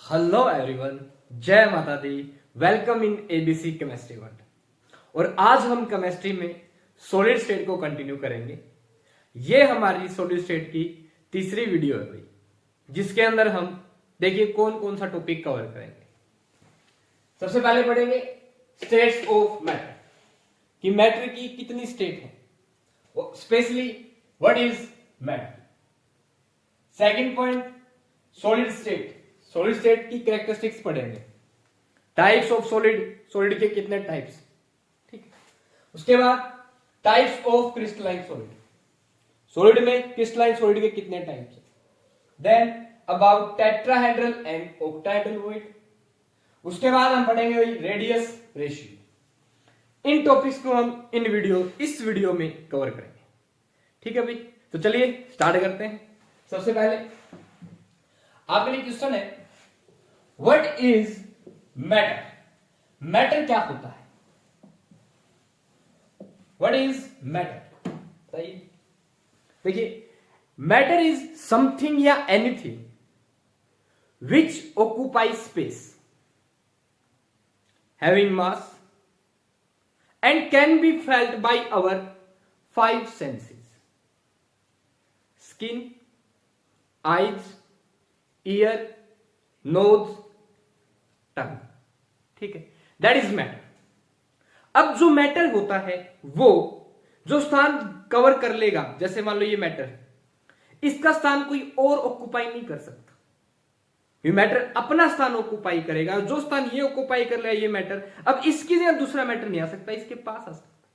Hello everyone, जय माता दी। Welcome in ABC chemistry world. और आज हम केमिस्ट्री में सॉलिड स्टेट को कंटिन्यू करेंगे। ये हमारी सॉलिड स्टेट की तीसरी वीडियो है भाई, जिसके अंदर हम देखिए कौन कौन सा टॉपिक कवर करेंगे। सबसे पहले पढ़ेंगे स्टेट्स ऑफ मैटर, कि मैटर की कितनी स्टेट है, specially what is matter. Second point solid state, solid state की कैरेक्टरिस्टिक्स पढ़ेंगे। टाइप्स ऑफ सॉलिड, सॉलिड के कितने टाइप्स, ठीक है। उसके बाद types of crystalline solid, solid में क्रिस्टलाइन सॉलिड के कितने टाइप्स हैं। Then about tetrahedral and octahedral void. उसके बाद हम पढ़ेंगे भाई रेडियस रेशियो। इन टॉपिक्स को हम इस वीडियो में कवर करेंगे, ठीक है भाई। तो चलिए स्टार्ट करते हैं। सबसे पहले आपके लिए क्वेश्चन है, व्हाट इज मैटर। मैटर क्या होता है, व्हाट इज मैटर, बताइए। देखिए, मैटर इज समथिंग या anything which occupy space, having mass and can be felt by our 5 senses, skin, eyes, ear, nose, tongue, ठीक है। That is matter. अब जो मैटर होता है वो जो स्थान कवर कर लेगा, जैसे मान लो ये मैटर है, इसका स्थान कोई और ऑक्युपाई नहीं कर सकता। ये मैटर अपना स्थान ऑक्युपाई करेगा, जो स्थान ये ऑक्युपाई कर लेगा ये मैटर, अब इसकी जगह दूसरा मैटर नहीं आ सकता, इसके पास आ सकता,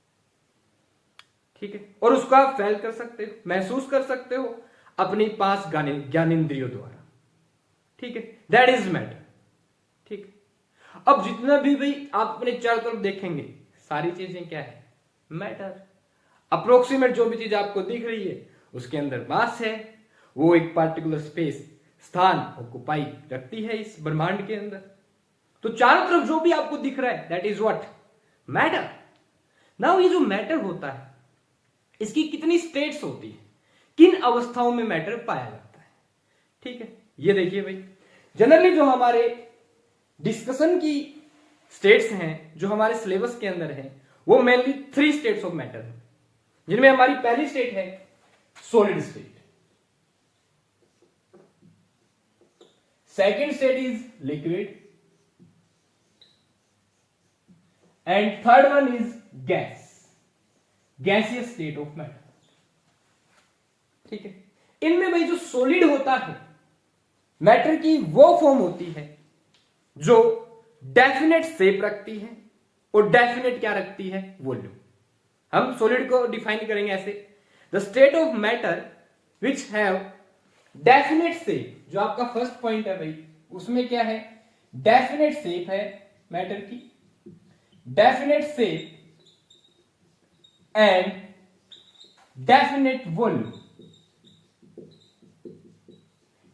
ठीक है। और उसको आप फैल कर सकते हो, महसूस कर सकते हो अपनी 5 ज्ञानेंद्रियों द्वारा, ठीक है। दैट इज मैटर, ठीक है। अब जितना भी भाई आप अपने चारों तरफ देखेंगे, सारी चीजें क्या है, मैटर। अप्रोक्सीमेट जो भी चीज आपको दिख रही है उसके अंदर मास है, वो एक पार्टिकुलर स्पेस, स्थान ऑक्युपाई रखती है इस ब्रह्मांड के अंदर। तो चारों तरफ जो भी आपको दिख रहा है that is what, matter. Now ये जो मैटर होता है इसकी कितनी स्टेट्स होती है, किन अवस्थाओं में मैटर पाया जाता है, ठीक है। ये देखिए भाई, जनरली जो हमारे डिस्कशन की स्टेट्स हैं, जो हमारे सिलेबस के अंदर है, वो मेनली 3 स्टेट्स ऑफ मैटर है, जिनमें हमारी पहली स्टेट है solid state, second state is liquid and third one is gaseous state of matter, ठीक है। इनमें भाई जो सॉलिड होता है, मैटर की वो फॉर्म होती है जो डेफिनेट शेप रखती है और डेफिनेट क्या रखती है, वॉल्यूम। हम सॉलिड को डिफाइन करेंगे ऐसे, the state of matter which have definite shape. जो आपका फर्स्ट पॉइंट है भाई, उसमें क्या है, डेफिनेट शेप है मैटर की, definite shape and definite volume.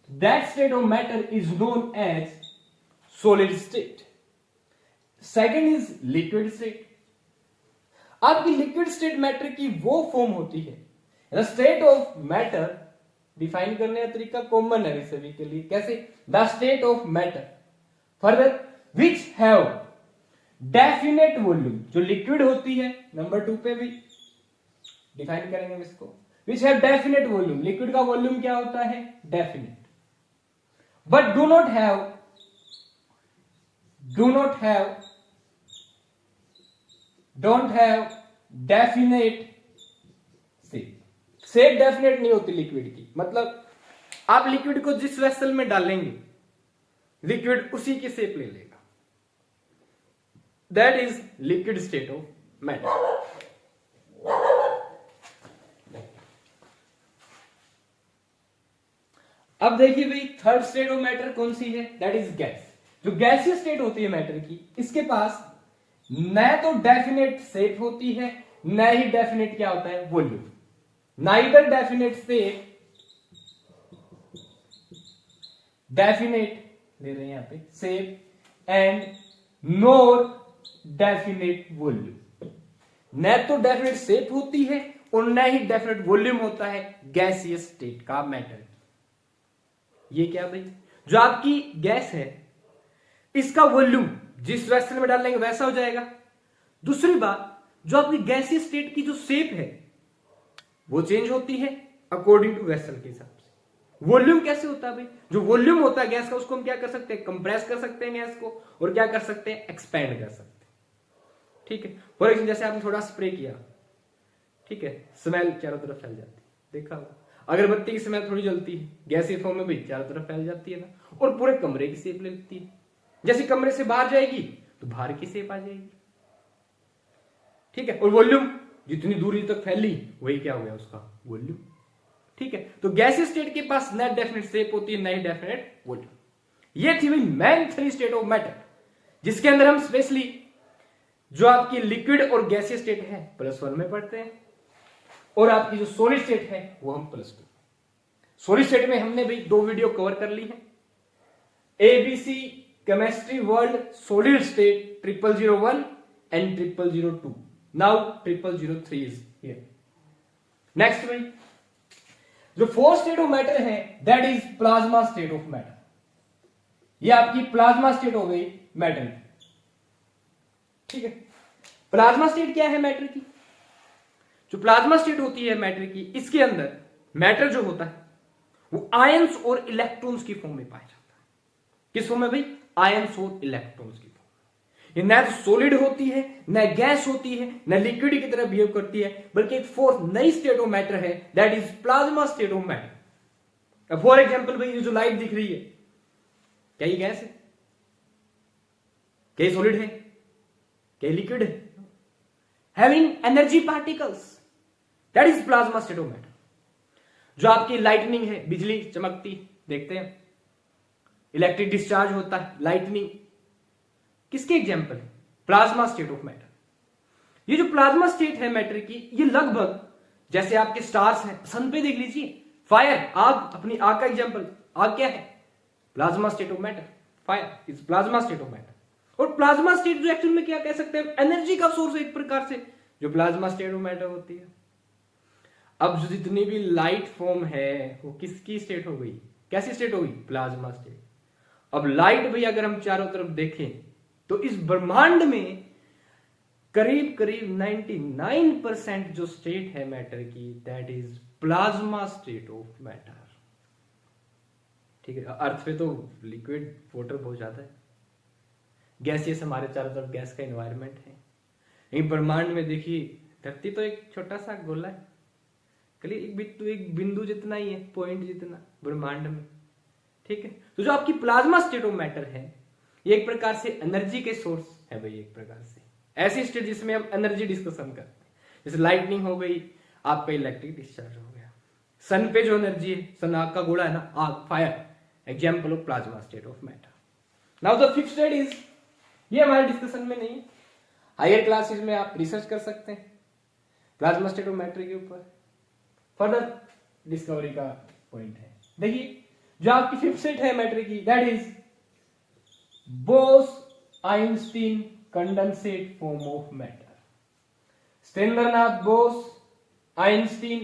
That state of matter is known as solid state. Second is liquid state. आपकी liquid state matter की वो फॉर्म होती है, the state of matter define करने का तरीका कॉमन है सभी के लिए, कैसे, the state of matter further which have definite volume, जो liquid होती है, नंबर 2 पे भी डिफाइन करेंगे इसको, which have definite volume, liquid का वॉल्यूम क्या होता है, definite, but do not have definite shape। Shape definite नहीं होती लिक्विड की, मतलब आप लिक्विड को जिस वेसल में डालेंगे लिक्विड उसी की शेप ले लेगा। That is liquid state of matter. अब देखिए भाई, थर्ड स्टेट ऑफ मैटर कौन सी है, दैट इज गैस। जो गैसियस स्टेट होती है मैटर की, इसके पास न तो डेफिनेट शेप होती है, न ही डेफिनेट क्या होता है, volume. Neither definite shape, definite ले रहे हैं यहां पे shape, and NOR definite volume. न तो डेफिनेट शेप होती है और न ही डेफिनेट वॉल्यूम होता है गैसियस स्टेट का मैटर। ये क्या भाई, जो आपकी गैस है इसका वॉल्यूम जिस वेसल में डालेंगे वैसा हो जाएगा। दूसरी बात, जो आपकी गैसीय स्टेट की जो शेप है वो चेंज होती है अकॉर्डिंग टू वेसल के हिसाब से। वॉल्यूम कैसे होता है भाई? जो वॉल्यूम होता है गैस का उसको हम क्या कर सकते हैं? कंप्रेस कर सकते हैं गैस को, और क्या कर सकते हैं? एक्सपैंड कर सकते हैं। ठीक है, फॉर एग्जाम्पल जैसे आपने थोड़ा स्प्रे किया, ठीक है, स्मेल चारों तरफ फैल जाती है, देखा होगा। अगरबत्ती की स्मेल थोड़ी जलती है, गैसीय फॉर्म में भी चारों तरफ फैल जाती है ना, और पूरे कमरे की शेप ले लेती है। जैसे कमरे से बाहर जाएगी तो बाहर की शेप आ जाएगी। ठीक है, और वॉल्यूम जितनी दूरी तक फैली वही क्या हो गया? उसका वॉल्यूम। ठीक है, तो गैसीय स्टेट के पास न डेफिनेट शेप होती है, न ही डेफिनेट वॉल्यूम। ये थी भाई मेन 3 स्टेट ऑफ मैटर, जिसके अंदर हम स्पेशली जो आपकी लिक्विड और गैसीय स्टेट है +1 में पढ़ते हैं, और आपकी जो सॉलिड स्टेट है वो हम +2। सॉलिड स्टेट में हमने भाई 2 वीडियो कवर कर ली है, ABC chemistry world solid state 0001 and 0002। Now 0003 is here. Next भाई, जो 4th स्टेट ऑफ मैटर है that is plasma state of matter. ये आपकी प्लाज्मा स्टेट हो गई मैटर की। ठीक है, प्लाज्मा स्टेट क्या है मैटर की? जो प्लाज्मा स्टेट होती है मैटर की, इसके अंदर मैटर जो होता है वो आयंस और इलेक्ट्रॉन्स की फॉर्म में पाया जाता है। किस फॉर्म में भाई? आयंस और इलेक्ट्रॉन्स की फॉर्म। ये न तो सॉलिड होती है, न गैस होती है, न लिक्विड की तरह बिहेव करती है, बल्कि एक 4th नई स्टेट ऑफ मैटर है that is plasma state of matter. For example भाई, ये जो लाइट दिख रही है क्या ये गैस है? क्या ये सॉलिड है? क्या ये लिक्विड है? Having energy particles, that is plasma state of matter. जो आपकी लाइटनिंग है, बिजली चमकती, देखते हैं, इलेक्ट्रिक डिस्चार्ज होता है, लाइटनिंग, किसके एग्जाम्पल है? Plasma state of matter. ये जो प्लाज्मा स्टेट है मैटर की, ये लगभग जैसे आपके स्टार्स हैं, सन पे देख लीजिए, फायर, आग, अपनी आग का एग्जाम्पल, आग क्या है? Plasma state of matter. Fire is plasma state of matter. और प्लाज्मा स्टेट जो एक्चुअल में क्या कह सकते हैं? एनर्जी का सोर्स है एक प्रकार से, जो प्लाज्मा स्टेट ऑफ मैटर होती है। अब जो जितनी भी लाइट फॉर्म है वो किसकी स्टेट हो गई? कैसी स्टेट हो गई? Plasma state. अब लाइट भी अगर हम चारों तरफ देखें तो इस ब्रह्मांड में करीब करीब 99% जो स्टेट है मैटर की that is plasma state of matter. ठीक है, अर्थ पे तो लिक्विड वाटर बहुत ज्यादा है, गैसियस हमारे चारों तरफ गैस का एनवायरनमेंट है। लेकिन ब्रह्मांड में देखिए, धरती तो एक छोटा सा गोला है, खाली एक बिंदु जितना ही है, पॉइंट जितना ब्रह्मांड में। ठीक है, तो जो आपकी प्लाज्मा स्टेट ऑफ मैटर है ये एक प्रकार से एनर्जी के सोर्स है भाई, एक प्रकार से ऐसी स्टेट जिसमें हम एनर्जी डिस्कशन करते हैं। जैसे लाइटनिंग हो गई, आपका इलेक्ट्रिक डिस्चार्ज हो गया, सन पे जो एनर्जी है, सन आग का गोला है ना, आग, fire, example of plasma state of matter. Now the 5th state is, ये हमारे डिस्कशन में नहीं है, हायर क्लासेस में आप रिसर्च कर सकते हैं प्लाज्मा स्टेट ऑफ मैटर के ऊपर, फर्दर डिस्कवरी का पॉइंट है। देखिए, जो आपकी 5th स्टेट है मैटर की that is Bose Einstein condensate form of matter. स्टेनरनाथ Bose Einstein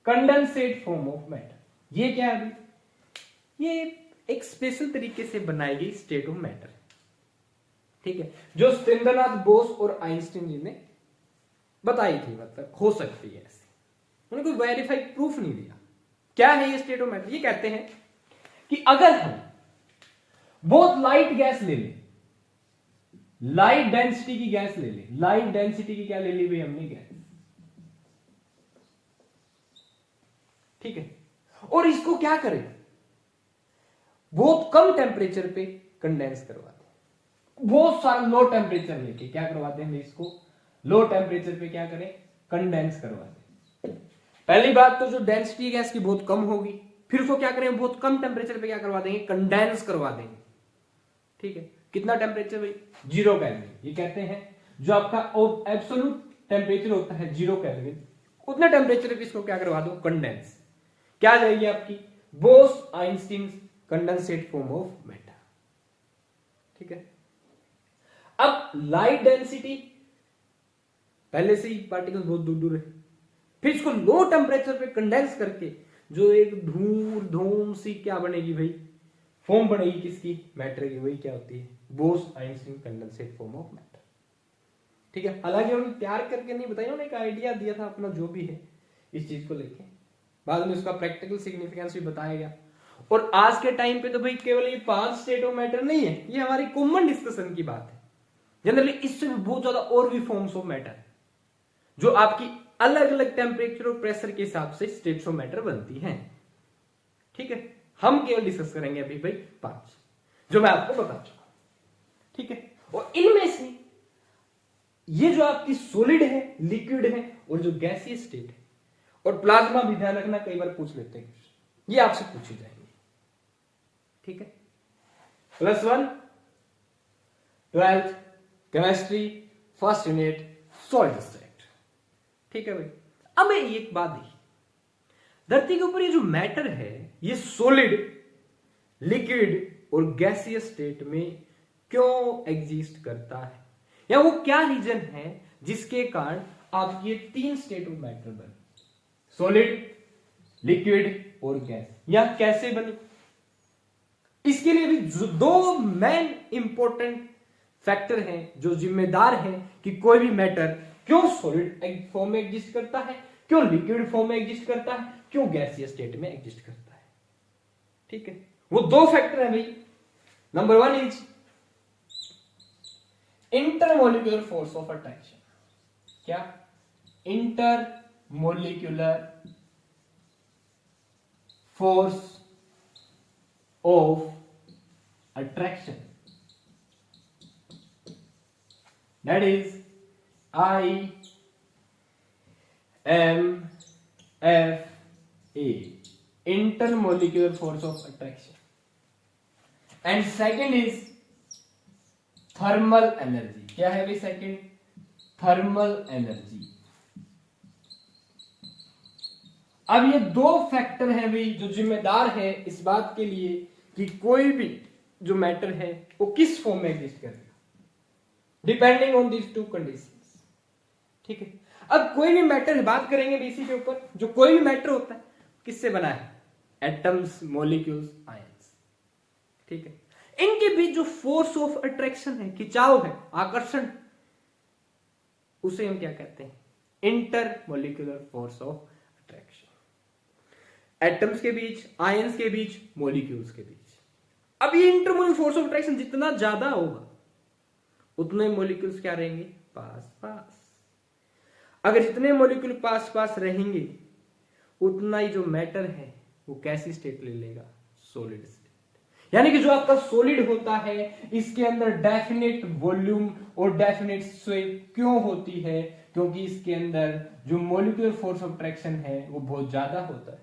condensate form of matter. ये क्या है? ये एक स्पेशल तरीके से बनाई गई स्टेट ऑफ मैटर, ठीक है, जो स्टेनरनाथ बोस और आइंस्टीन जी ने बताई थी, मतलब हो सकती है ऐसी, उन्होंने कोई वेरीफाइड प्रूफ नहीं दिया। क्या है ये स्टेट ऑफ मैटर? ये कहते हैं कि अगर हम बहुत लाइट गैस ले लें, लाइट डेंसिटी की गैस ले लें, लाइट डेंसिटी की क्या ले ली भाई हमने? गैस, ठीक है, और इसको क्या करें? बहुत कम टेम्परेचर पे कंडेंस करवाते हैं, बहुत सारा लो टेम्परेचर लेके क्या करवाते हैं इसको? लो टेम्परेचर पे क्या करें? कंडेंस करवाते हैं। पहली बात तो जो डेंसिटी गैस की बहुत कम होगी, फिर उसको क्या करें? बहुत कम टेम्परेचर पे क्या करवा देंगे? कंडेंस करवा देंगे। ठीक है, कितना टेम्परेचर भाई? 0 केल्विन। ये कहते हैं जो आपका एब्सोल्यूट टेम्परेचर होता है 0 केल्विन, उतना टेम्परेचर पे इसको क्या करवा दो? कंडेंस। क्या जाएगी आपकी? Bose Einstein condensate form of matter. ठीक है, अब लाइट डेंसिटी पहले से ही पार्टिकल्स बहुत दूर दूर है, फिर इसको लो टेम्परेचर पे कंडेंस करके जो एक धूम सी क्या बनेगी भाई? फॉर्म बनेगी किसकी, मैटर की, वही क्या होती है, Bose-Einstein condensate form of matter. ठीक है, हालांकि उन्होंने तैयार करके नहीं बताया, उन्होंने एक आइडिया दिया था अपना जो भी है इस चीज को लेके, बाद में उसका प्रैक्टिकल सिग्निफिकेंस भी बताया गया। और आज के टाइम पे तो भाई केवल ये 5 स्टेट ऑफ मैटर नहीं है, ये हमारी कॉमन डिस्कशन की बात है। जनरली इससे भी बहुत ज्यादा और भी फॉर्म्स ऑफ मैटर जो आपकी अलग अलग टेम्परेचर और प्रेशर के हिसाब से स्टेट्स ऑफ मैटर बनती हैं। ठीक है, हम केवल डिस्कस करेंगे अभी भाई 5 जो मैं आपको बता चुका। ठीक है, और इनमें से ये जो आपकी सॉलिड है, लिक्विड है और जो गैसीय स्टेट है और प्लाज्मा भी, ध्यान रखना कई बार पूछ लेते हैं, ये आपसे पूछे जाएंगे। ठीक है, +1 12th chemistry first unit solid state. ठीक है भाई, अब एक बात देखिए, धरती के ऊपर ये जो मैटर है ये सॉलिड, लिक्विड और गैसीय स्टेट में क्यों एग्जिस्ट करता है, या वो क्या रीजन है जिसके कारण आप ये 3 स्टेट ऑफ मैटर बने, सॉलिड, लिक्विड और गैस, या कैसे बने। इसके लिए भी 2 मेन इंपॉर्टेंट फैक्टर हैं जो जिम्मेदार हैं कि कोई भी मैटर क्यों सॉलिड फॉर्म में एग्जिस्ट करता है, क्यों लिक्विड फॉर्म में एग्जिस्ट करता है, क्यों गैसीय स्टेट में एग्जिस्ट करता है। ठीक है, वो 2 फैक्टर हैं भाई। Number 1 is intermolecular force of attraction. क्या, intermolecular force of attraction, that is IMFA, intermolecular force of attraction. And second is thermal energy. क्या है भाई सेकंड, थर्मल एनर्जी। अब ये 2 फैक्टर हैं भाई जो जिम्मेदार है इस बात के लिए कि कोई भी जो मैटर है वो किस फॉर्म में एग्जिस्ट करेगा, डिपेंडिंग ऑन दीज 2 कंडीशंस। ठीक है, अब कोई भी मैटर बात करेंगे इसी के ऊपर, जो कोई भी मैटर होता है किससे बना है, एटम्स, मॉलिक्यूल्स, आयंस। ठीक है, इनके बीच जो फोर्स ऑफ अट्रैक्शन है, खिंचाव है, आकर्षण, उसे हम क्या कहते हैं, intermolecular force of attraction. Atoms के बीच, आयंस के बीच, मॉलिक्यूल्स के बीच। अब ये इंटरमोलिक्यूलर फोर्स ऑफ अट्रैक्शन जितना ज्यादा होगा उतने मॉलिक्यूल्स क्या रहेंगे, पास पास। अगर जितने मॉलिक्यूल पास पास रहेंगे उतना ही जो मैटर है वो कैसी स्टेट ले लेगा, सॉलिड स्टेट। यानी कि जो आपका सॉलिड होता है इसके अंदर डेफिनेट वॉल्यूम और डेफिनेट शेप क्यों होती है, क्योंकि इसके अंदर जो मॉलिक्यूलर फोर्स ऑफ अट्रैक्शन है वो बहुत ज्यादा होता है,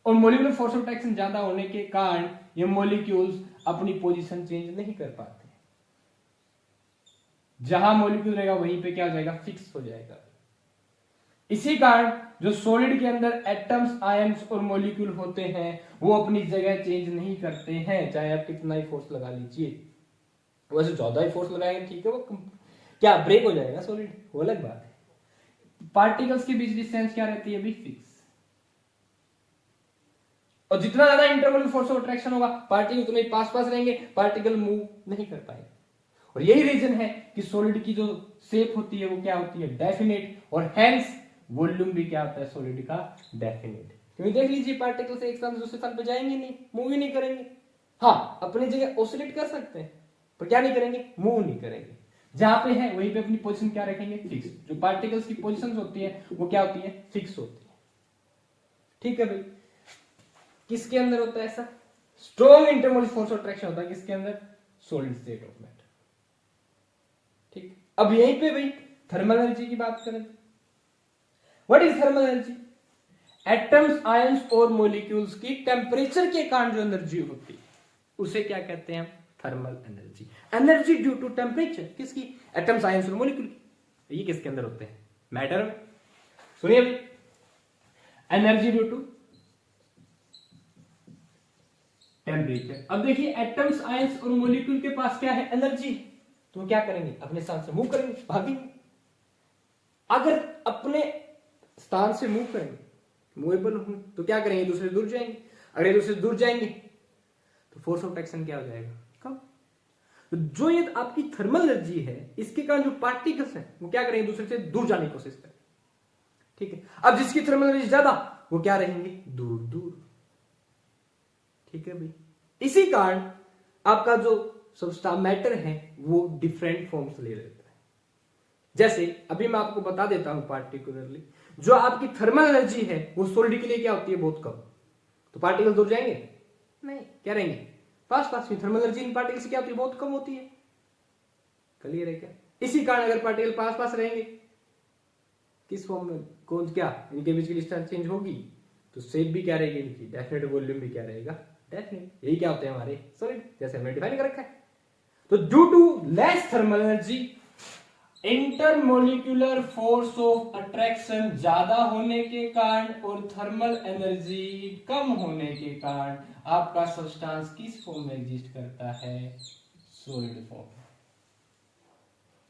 और मॉलिक्यूलर फोर्स ऑफ अट्रैक्शन ज्यादा होने के कारण ये मॉलिक्यूल्स अपनी पोजीशन चेंज नहीं कर पाते। जहां मॉलिक्यूल रहेगा वहीं पे क्या हो जाएगा, फिक्स हो जाएगा। इसी कारण जो सॉलिड के अंदर एटम्स, आयंस और मॉलिक्यूल होते हैं वो अपनी जगह चेंज नहीं करते हैं, चाहे आप कितना ही फोर्स लगा लीजिए। वैसे ज्यादा ही फोर्स लगाएंगे ठीक है, वो क्या ब्रेक हो जाएगा सॉलिड, वो अलग बात है। पार्टिकल्स के बीच डिस्टेंस क्या रहती है अभी, फिक्स। और जितना ज्यादा इंटरमोलिक्यूलर फोर्स ऑफ अट्रैक्शन होगा पार्टिकल उतने पास पास रहेंगे, पार्टिकल मूव नहीं कर पाएंगे। और यही रीजन है कि सॉलिड की जो शेप होती है वो क्या होती है, डेफिनेट, और हेंस वॉल्यूम भी क्या होता है सॉलिड का, डेफिनेट। क्योंकि देख लीजिए पार्टिकल से एक स्थान से दूसरे स्थान पे जाएंगे नहीं, मूव ही नहीं करेंगे। हाँ, अपनी जगह ऑसिलेट कर सकते हैं पर क्या नहीं करेंगे, मूव नहीं करेंगे। जहां पे है वहीं पे अपनी पोजीशन क्या रखेंगे, फिक्स। जो पार्टिकल्स की पोजीशंस होती है वो क्या होती है, फिक्स होती है। ठीक है भाई, किसके अंदर होता है ऐसा, strong intermolecular force of attraction होता है किसके अंदर, सॉलिड स्टेट ऑफ मैटर। ठीक, अब यहीं पे भाई थर्मल एनर्जी की बात करें। What is thermal energy, atoms, ions और मॉलिक्यूल्स की टेम्परेचर के कारण जो एनर्जी होती है उसे क्या कहते हैं, thermal energy. Energy due to temperature, किसकी, एटम्स, आयंस और मॉलिक्यूल की। ये किसके अंदर होते हैं, मैटर में। सुनिए भाई, एनर्जी ड्यू टू टेम्परेचर। अब देखिए एटम्स, आयंस और मॉलिक्यूल के पास क्या है, एनर्जी, तो क्या करेंगे, अपने स्थान से मूव करेंगे, भागेंगे। अगर अपने स्थान से मूव करेंगे, मूवेबल होंगे, तो क्या करेंगे, दूसरे दूर जाएंगे। अगर दूसरे दूर जाएंगे तो फोर्स ऑफ अट्रैक्शन क्या हो जाएगा, कम। तो जो ये आपकी थर्मल एनर्जी है, इसके कारण जो पार्टिकल्स हैं वो क्या करेंगे, दूसरे से दूर जाने की कोशिश करेंगे, ठीक है। अब जिसकी थर्मल एनर्जी ज्यादा, वो क्या रहेंगे, दूर दूर, ठीक है भाई। इसी कारण आपका जो सबस्टांस मैटर है वो डिफरेंट फॉर्म्स ले लेता है। जैसे अभी मैं आपको बता देता हूं पार्टिकुलरली, जो आपकी थर्मल एनर्जी है वो सॉलिड के लिए क्या होती है, बहुत कम। तो पार्टिकल दूर जाएंगे नहीं, क्या रहेंगे, पास पास में। थर्मल एनर्जी इन पार्टिकल से क्या होती है, बहुत कम होती है। क्लियर है क्या। इसी कारण अगर पार्टिकल पास पास रहेंगे, किस फॉर्म में, कौन क्या, इनके बीच की डिस्टेंस चेंज होगी, तो शेप भी क्या रहेगी इनकी, डेफिनेट, वॉल्यूम भी क्या रहेगा, डेफिनेट। यही क्या होते हैं हमारे सॉलिड, जैसे हमने डिफाइन कर रखा है। तो due to less thermal energy, intermolecular force of attraction ज्यादा होने के कारण और थर्मल एनर्जी कम होने के कारण आपका सब्सटेंस किस फॉर्म में एग्जिस्ट करता है, सॉलिड फॉर्म,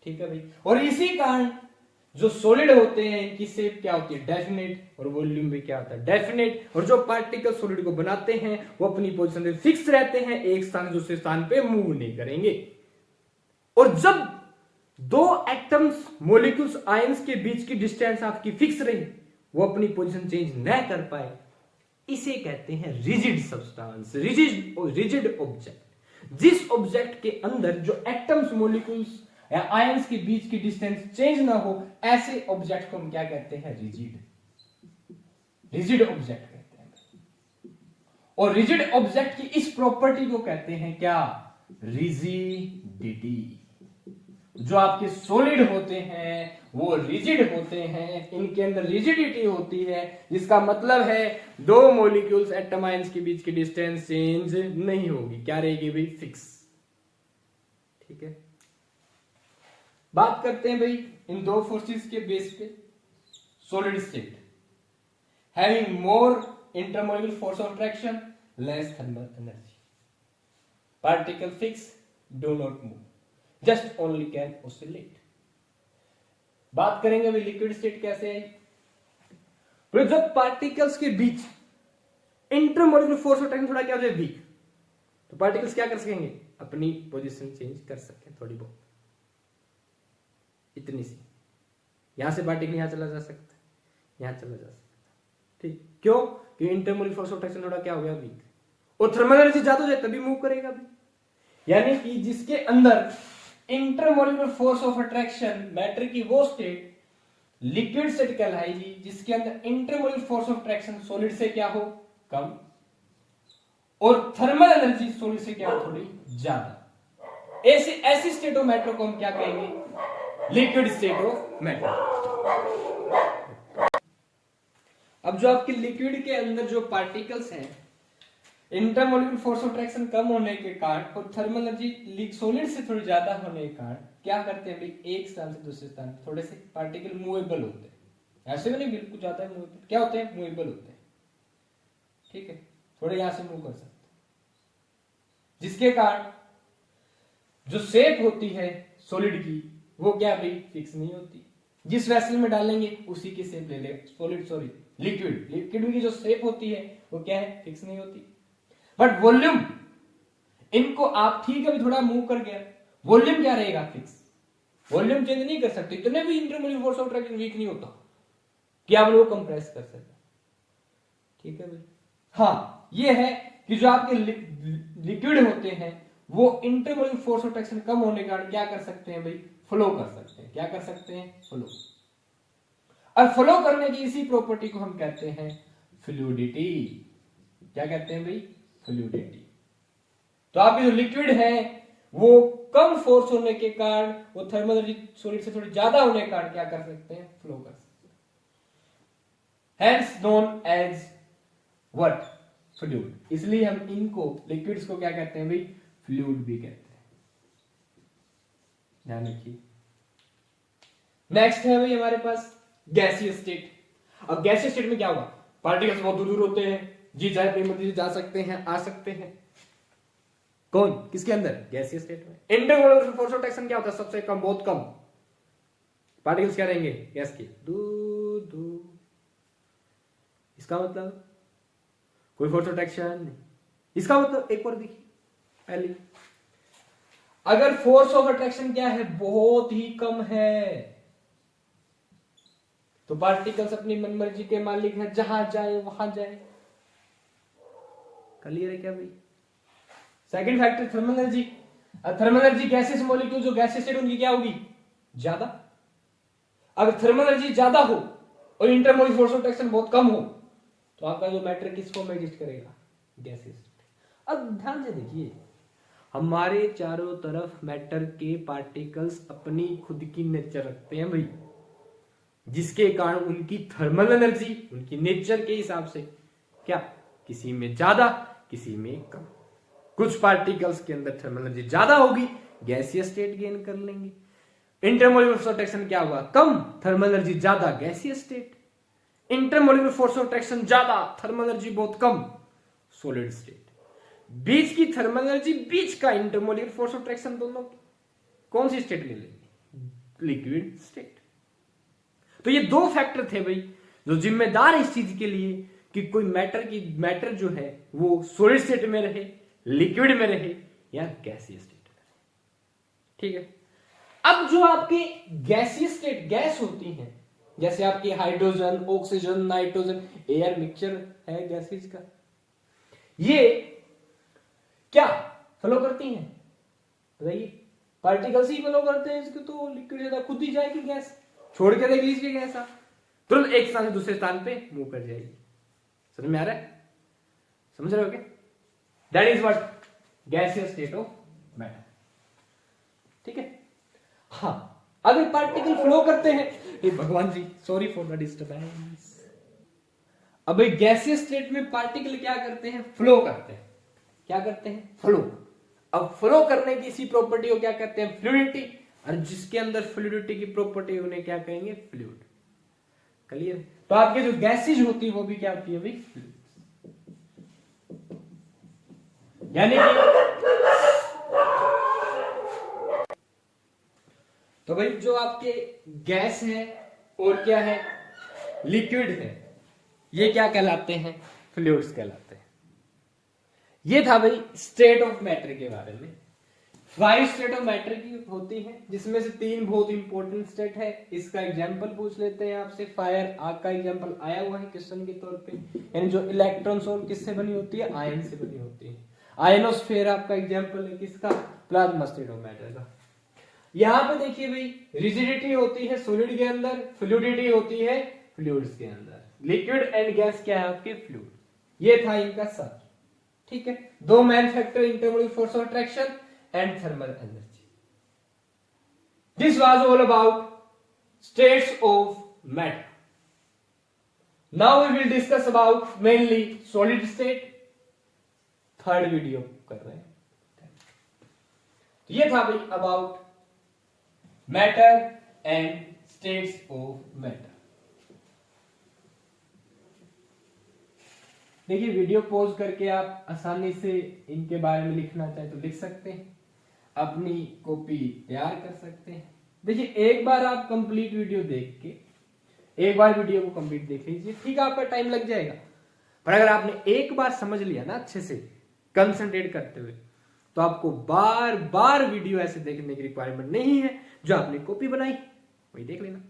ठीक है भाई। और इसी कारण जो सॉलिड होते हैं इनकी शेप क्या होती है, डेफिनेट, और वॉल्यूम भी क्या होता है, डेफिनेट। और जो पार्टिकल सॉलिड को बनाते हैं वो अपनी पोजीशन पे फिक्स रहते हैं, एक स्थान से दूसरे स्थान पे मूव नहीं करेंगे। और जब दो एटम्स, मॉलिक्यूल्स, आयंस के बीच की डिस्टेंस आपकी फिक्स रही, वो अपनी पोजीशन चेंज न कर पाए, इसे कहते हैं रिजिड सब्सटेंस, रिजिड ऑब्जेक्ट। जिस ऑब्जेक्ट के अंदर जो एटम्स, मॉलिक्यूल्स या आयंस के बीच की डिस्टेंस चेंज ना हो, ऐसे ऑब्जेक्ट को हम क्या कहते हैं, रिजिड ऑब्जेक्ट कहते हैं। और रिजिड ऑब्जेक्ट की इस प्रॉपर्टी को कहते हैं क्या, रिजिडिटी। जो आपके सॉलिड होते हैं वो रिजिड होते हैं, इनके अंदर रिजिडिटी होती है, जिसका मतलब है दो मॉलिक्यूल्स, एटम, आयंस के बीच की डिस्टेंस चेंज नहीं होगी, क्या रहेगी भाई, फिक्स, ठीक है। बात करते हैं भाई इन दो फोर्सेस के बेस पे। Solid state having more intermolecular force of attraction, less thermal energy, particle fix, do not move, just only can oscillate. बात करेंगे भाई लिक्विड स्टेट कैसे है। जब पार्टिकल्स के बीच इंटरमोलिक्यूलर फोर्स ऑफ अट्रैक्शन थोड़ा क्या हो जाए, वीक, तो पार्टिकल्स क्या कर सकेंगे, अपनी पोजीशन चेंज कर सकें थोड़ी बहुत, इतनी सी। यहां से पार्टिकल यहां चला जा सकता है, यहां चला जा सकता है, ठीक। क्यों, कि इंटरमोलिक्यूलर फोर्स ऑफ अट्रैक्शन थोड़ा क्या हो गया, वीक। और थर्मल एनर्जी ज्यादा हो जाए तभी मूव करेगा भी। यानी कि जिसके अंदर intermolecular force of attraction, matter की वो स्टेट लिक्विड स्टेट कहलाएगी जिसके अंदर intermolecular force of attraction solid से क्या हो, कम, और थर्मल एनर्जी सॉलिड से क्या हो, थोड़ी ज्यादा। ऐसी स्टेट ऑफ मैटर को हम क्या कहेंगे, लिक्विड स्टेट ऑफ मैटर। अब जो आपके लिक्विड के अंदर जो पार्टिकल्स हैं, इंटरमोलिक्यूलर फोर्स ऑफ अट्रैक्शन कम होने के कारण और थर्मल एनर्जी सॉलिड से थोड़ी ज्यादा होने के कारण क्या करते हैं भाई, एक स्थान से दूसरे स्थान थोड़े से पार्टिकल मूवेबल होते हैं। ऐसे भी नहीं बिल्कुल ज्यादा मूवेबल, क्या होते हैं, मूवेबल होते हैं, ठीक है, थोड़े यहां से मूव कर सकते हैं, जिसके कारण जो शेप होती है सॉलिड की वो क्या भाई, फिक्स नहीं होती। जिस वेसल में डालेंगे उसी की शेप ले लेगा सॉलिड, सॉरी लिक्विड की जो शेप होती है वो क्या है, फिक्स नहीं होती। बट वॉल्यूम, इनको आप ठीक है भी थोड़ा मूव कर गया, वॉल्यूम क्या रहेगा, फिक्स। वॉल्यूम चेंज नहीं कर सकते, इतने भी intermolecular force of attraction weak नहीं होता कि आप लोग कंप्रेस कर सके, ठीक है भाई। हाँ, ये है कि जो आपके लिक्विड होते हैं वो इंटरमोलिक्यूलर फोर्स ऑफ अट्रैक्शन कम होने के कारण क्या कर सकते हैं भाई, फ्लो कर सकते हैं। क्या कर सकते हैं, फ्लो। और फ्लो करने की इसी प्रॉपर्टी को हम कहते हैं फ्लूइडिटी। क्या कहते हैं भाई, फ्लूइडिटी। तो आपकी जो लिक्विड है वो कम फोर्स होने के कारण, वो थर्मल एनर्जी सॉलिड से थोड़ी ज्यादा होने के कारण क्या कर सकते हैं, फ्लो कर सकते हैं। Hence known as what, fluid. इसलिए हम इनको, लिक्विड्स को क्या कहते हैं भाई, फ्लूइड भी कहते हैं, ध्यान रखिए। नेक्स्ट है भाई हमारे पास गैसीय स्टेट। अब गैसीय स्टेट में क्या होगा, पार्टिकल्स बहुत दूर दूर होते हैं, जी चाहे अपनी मर्जी से जा सकते हैं, आ सकते हैं। कौन, किसके अंदर, गैसीय स्टेट में। इंटरमोलिक्यूलर फोर्स ऑफ अट्रैक्शन क्या होता है, सबसे कम, बहुत कम। पार्टिकल्स क्या रहेंगे, गैस के दूर दूर। इसका मतलब कोई फोर्स ऑफ अट्रैक्शन नहीं। इसका मतलब एक और देखिए, पहली, अगर फोर्स ऑफ अट्रैक्शन क्या है, बहुत ही कम है, तो पार्टिकल्स अपनी मनमर्जी के मालिक है, जहां जाए वहां जाए। क्लियर है क्या भाई? Second factor thermal energy. Thermal energy gases molecule जो गैसेस स्टेट उनकी क्या होगी, ज्यादा। अगर थर्मल एनर्जी ज्यादा हो और इंटरमोलिकुलर फोर्स ऑफ अट्रैक्शन बहुत कम हो, तो आपका जो मैटर किस फॉर्म में एग्जिस्ट करेगा, गैसेस। अब ध्यान से देखिए, हमारे चारों तरफ मैटर के पार्टिकल्स अपनी खुद की नेचर रखते हैं भाई, जिसके कारण उनकी थर्मल एनर्जी उनकी नेचर के हिसाब से क्या, किसी में ज्यादा किसी में कम। कुछ पार्टिकल्स के अंदर थर्मल एनर्जी ज्यादा होगी, गैसीय स्टेट गेन कर लेंगे। इंटरमोलिकुलर फोर्स ऑफ अट्रैक्शन क्या होगा, कम, थर्मल एनर्जी ज्यादा, गैसीय state. Intermolecular force of attraction ज्यादा, थर्मल एनर्जी बहुत कम, सॉलिड स्टेट। बीच की थर्मल एनर्जी, बीच का इंटरमोलिकुलर फोर्स ऑफ अट्रैक्शन, दोनों कौन सी स्टेट ले लेंगे, लिक्विड स्टेट। तो ये दो फैक्टर थे भाई जो जिम्मेदार है इस चीज के लिए कि कोई मैटर जो है वो सॉलिड स्टेट में रहे, लिक्विड में रहे या गैसीय स्टेट में रहे। ठीक है। अब जो आपकी गैसीय स्टेट गैस होती है, जैसे आपकी hydrogen, oxygen, nitrogen, air mixture है गैसेस का, ये क्या फ्लो करती हैं, बताइए। पार्टिकल्स ही फ्लो करते हैं, इसको तो लिक्विड ज्यादा खुद ही जाएगी गैस, छोड़ के देख लीजिए गैस, आप तुरंत एक स्थान से दूसरे स्थान पे मूव कर जाएगी। समझ में आ रहा है, समझ रहे हो क्या? That is what gaseous state of matter. ठीक है। हाँ, अगर पार्टिकल फ्लो करते हैं, ये भगवान जी सॉरी फॉर द डिस्टर्बेंस। अब गैसियस स्टेट में पार्टिकल क्या करते हैं, फ्लो करते हैं। क्या करते हैं, फ्लो। अब फ्लो करने की इसी प्रॉपर्टी को क्या कहते हैं, फ्लूइडिटी। और जिसके अंदर फ्लूइडिटी की प्रॉपर्टी उन्हें क्या कहेंगे, फ्लूइड। क्लियर? तो आपके जो गैसेज होती है वो भी क्या होती है भाई, फ्लूइड। यानी तो भाई जो आपके गैस है और क्या है, लिक्विड है, ये क्या कहलाते हैं, फ्लूइड्स कहलाते हैं। ये था भाई स्टेट ऑफ मैटर के बारे में। 5 स्टेट ऑफ मैटर की होती है, जिसमें से 3 बहुत इंपॉर्टेंट स्टेट है। इसका एग्जांपल पूछ लेते हैं आपसे। फायर, आग का एग्जांपल आया हुआ है क्वेश्चन के तौर पे। यानी जो इलेक्ट्रॉन्स और किससे बनी होती है, आयन से बनी होती है। आयनोस्फेयर आपका एग्जांपल है किसका, प्लाज्मा स्टेट ऑफ मैटर का। यहां पे देखिए भाई, रिजिडिटी होती है सॉलिड के अंदर, फ्लूइडिटी होती है फ्लूइड्स के अंदर। लिक्विड एंड गैस क्या है आपके, फ्लूइड। ये था इनका सब। ठीक है। 2 main factor, intermolecular force of attraction and thermal energy. This was all about states of matter. Now we will discuss about mainly solid state. Third video कर रहे हैं। तो ये था भाई about matter and states of matter. देखिए video pause करके आप आसानी से इनके बारे में लिखना चाहे तो लिख सकते हैं, अपनी कॉपी तैयार कर सकते हैं। देखिए एक बार आप कंप्लीट वीडियो देख के, एक बार वीडियो को कंप्लीट देख लीजिए, ठीक है, आपका टाइम लग जाएगा। पर अगर आपने एक बार समझ लिया ना अच्छे से कंसंट्रेट करते हुए, तो आपको बार बार वीडियो ऐसे देखने की रिक्वायरमेंट नहीं है। जो आपने कॉपी बनाई वही देख लेना।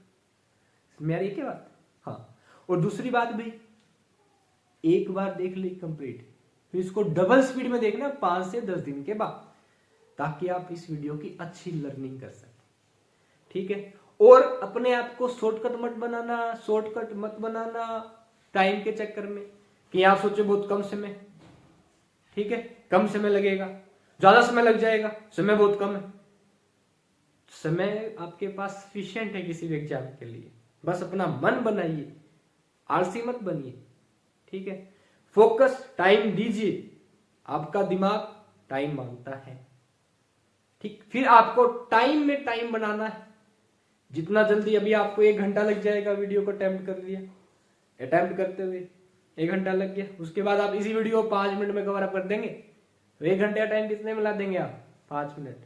मेरी क्या बात। हाँ, और दूसरी बात भाई, एक बार देख ली कंप्लीट, फिर इसको डबल स्पीड में देखना 5 से 10 दिन के बाद, ताकि आप इस वीडियो की अच्छी लर्निंग कर सकें। ठीक है। और अपने आप को शॉर्टकट मत बनाना टाइम के चक्कर में, कि आप सोचे बहुत कम समय, ठीक है, कम समय लगेगा, ज्यादा समय लग जाएगा, समय बहुत कम है। समय आपके पास सफिशिएंट है किसी भी एग्जाम के लिए। बस अपना मन बनाइए, आलसी मत बनिए। ठीक है। फोकस, टाइम दीजिए, आपका दिमाग टाइम मांगता है। ठीक। फिर आपको टाइम में टाइम बनाना है। जितना जल्दी, अभी आपको 1 घंटा लग जाएगा वीडियो को अटेम्प्ट कर लिया, अटेम्प्ट करते हुए 1 घंटा लग गया, उसके बाद आप इसी वीडियो को 5 मिनट में कवर अप कर देंगे, तो 1 घंटे का टाइम कितने में ला देंगे आप, 5 minute.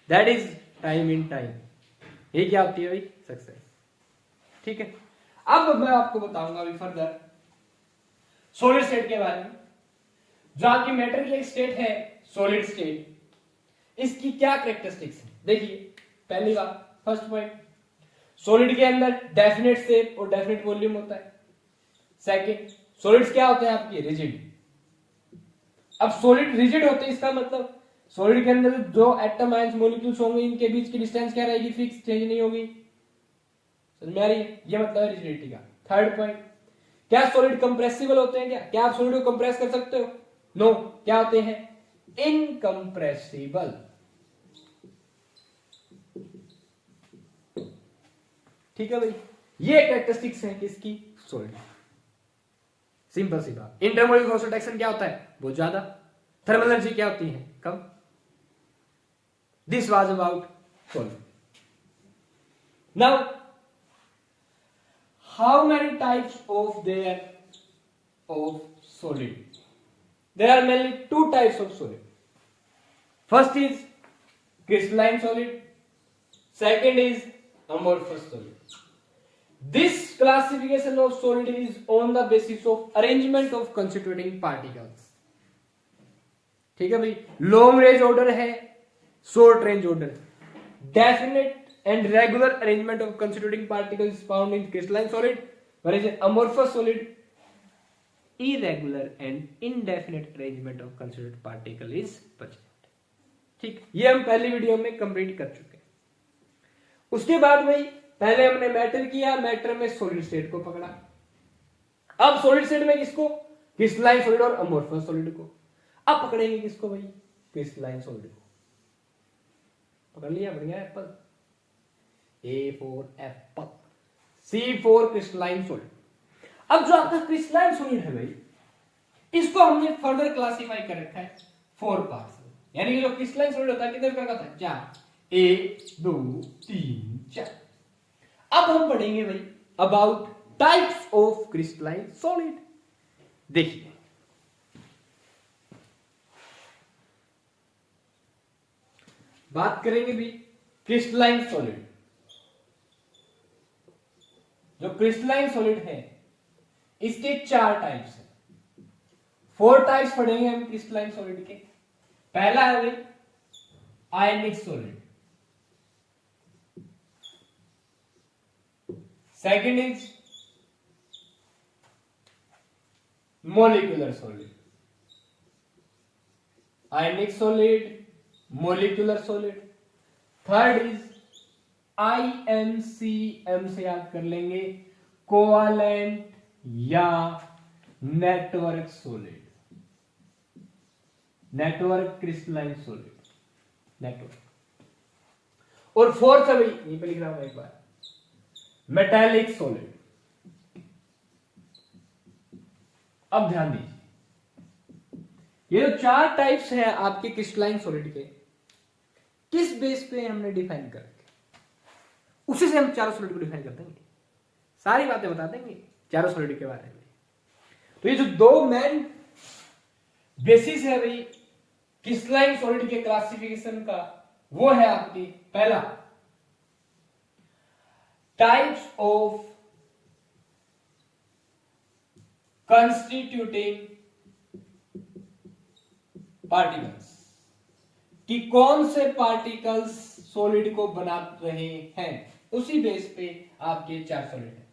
That is time in time. ये क्या होती है भाई, सक्सेस। ठीक है। अब मैं आपको बताऊंगा अभी फर्दर सॉलिड स्टेट के बारे में। जो आपकी मैटर की एक स्टेट है सॉलिड स्टेट, इसकी क्या कैरेक्टरिस्टिक्स है? देखिए पहली बात, फर्स्ट पॉइंट, सॉलिड के अंदर डेफिनेट शेप और डेफिनेट वॉल्यूम होता है। सेकंड, सॉलिड्स क्या होते हैं आपके? रिजिड। अब सॉलिड रिजिड होते हैं, इसका मतलब सॉलिड के अंदर जो एटम आयंस मॉलिक्यूल्स होंगे इनके बीच की डिस्टेंस क्या रहेगी? फिक्स, चेंज नहीं होगी। समझ में आ रही है? ये मतलब है रिजिडिटी का। थर्ड पॉइंट, क्या सॉलिड कंप्रेसिबल होते हैं? क्या आप सॉलिड को कंप्रेस कर सकते हो? नो। क्या होते हैं? इनकंप्रेसिबल। ठीक है भाई, ये कैरेक्टरिस्टिक्स है किसकी? सॉलिड। सिंपल सी बात। इंटरमोलिकुलर फॉस्फोटेक्शन क्या होता है? बहुत ज्यादा। थर्मल एनर्जी क्या होती है? कम। This was about solid. Now how many types of there of solid? There are mainly two types of solid. First is crystalline solid. Second is amorphous solid. This classification of solid is on the basis of arrangement of constituting particles. ठीक है भाई, long range order है, short range order. Definite and regular arrangement of constituting particles is found in crystalline solid, whereas in amorphous solid irregular and indefinite arrangement of constituted particle is present. ठीक, ये हम पहली video में complete कर चुके हैं। उसके बाद भाई पहले हमने मैटर किया, मैटर में सॉलिड स्टेट को पकड़ा। अब सॉलिड स्टेट में किसको? क्रिस्टलाइन सॉलिड और अमोर्फस सॉलिड को। अब पकड़ेंगे किसको भाई? क्रिस्टलाइन सॉलिड को। पकड़ लिया? बढ़िया। Apple, A for Apple, C for crystalline solid. अब जो आपका क्रिस्टलाइन सॉलिड है भाई, इसको हमने फर्दर क्लासिफाई कर रखा है 4 पार्ट्स में। यानी कि जो क्रिस्टलाइन सॉलिड होता है कितने प्रकार का था? 4, 1 2 3 4। अब हम पढ़ेंगे भाई about types of crystalline solid. देखिए बात करेंगे भी क्रिस्टलाइन सॉलिड। जो क्रिस्टलाइन सॉलिड है इसके 4 टाइप्स हैं। 4 टाइप्स पढ़ेंगे हम क्रिस्टलाइन सॉलिड के। पहला है भाई आयनिक solid, second is molecular solid, ionic solid, molecular solid. Third is IMCM से याद कर लेंगे, कोवालेंट या network solid, network crystalline solid, network. और फोर्थ है भाई, यहीं पे लिख रहा हूं एक बार, मेटालिक सॉलिड। अब ध्यान दीजिए, ये जो 4 टाइप्स हैं आपके क्रिस्टलाइन सॉलिड के, किस बेस पे हमने डिफाइन कर रखे, उसी से हम चारों सॉलिड को डिफाइन कर देंगे, सारी बातें बता देंगे चारों सॉलिड के बारे में। तो ये जो 2 मेन बेसिस है भाई क्रिस्टलाइन सॉलिड के क्लासिफिकेशन का, वो है आपकी पहला टाइप्स ऑफ कंस्टिट्यूटिंग पार्टिकल्स, कि कौन से पार्टिकल्स सॉलिड को बना रहे हैं, उसी बेस पे आपके 4 सॉलिड है।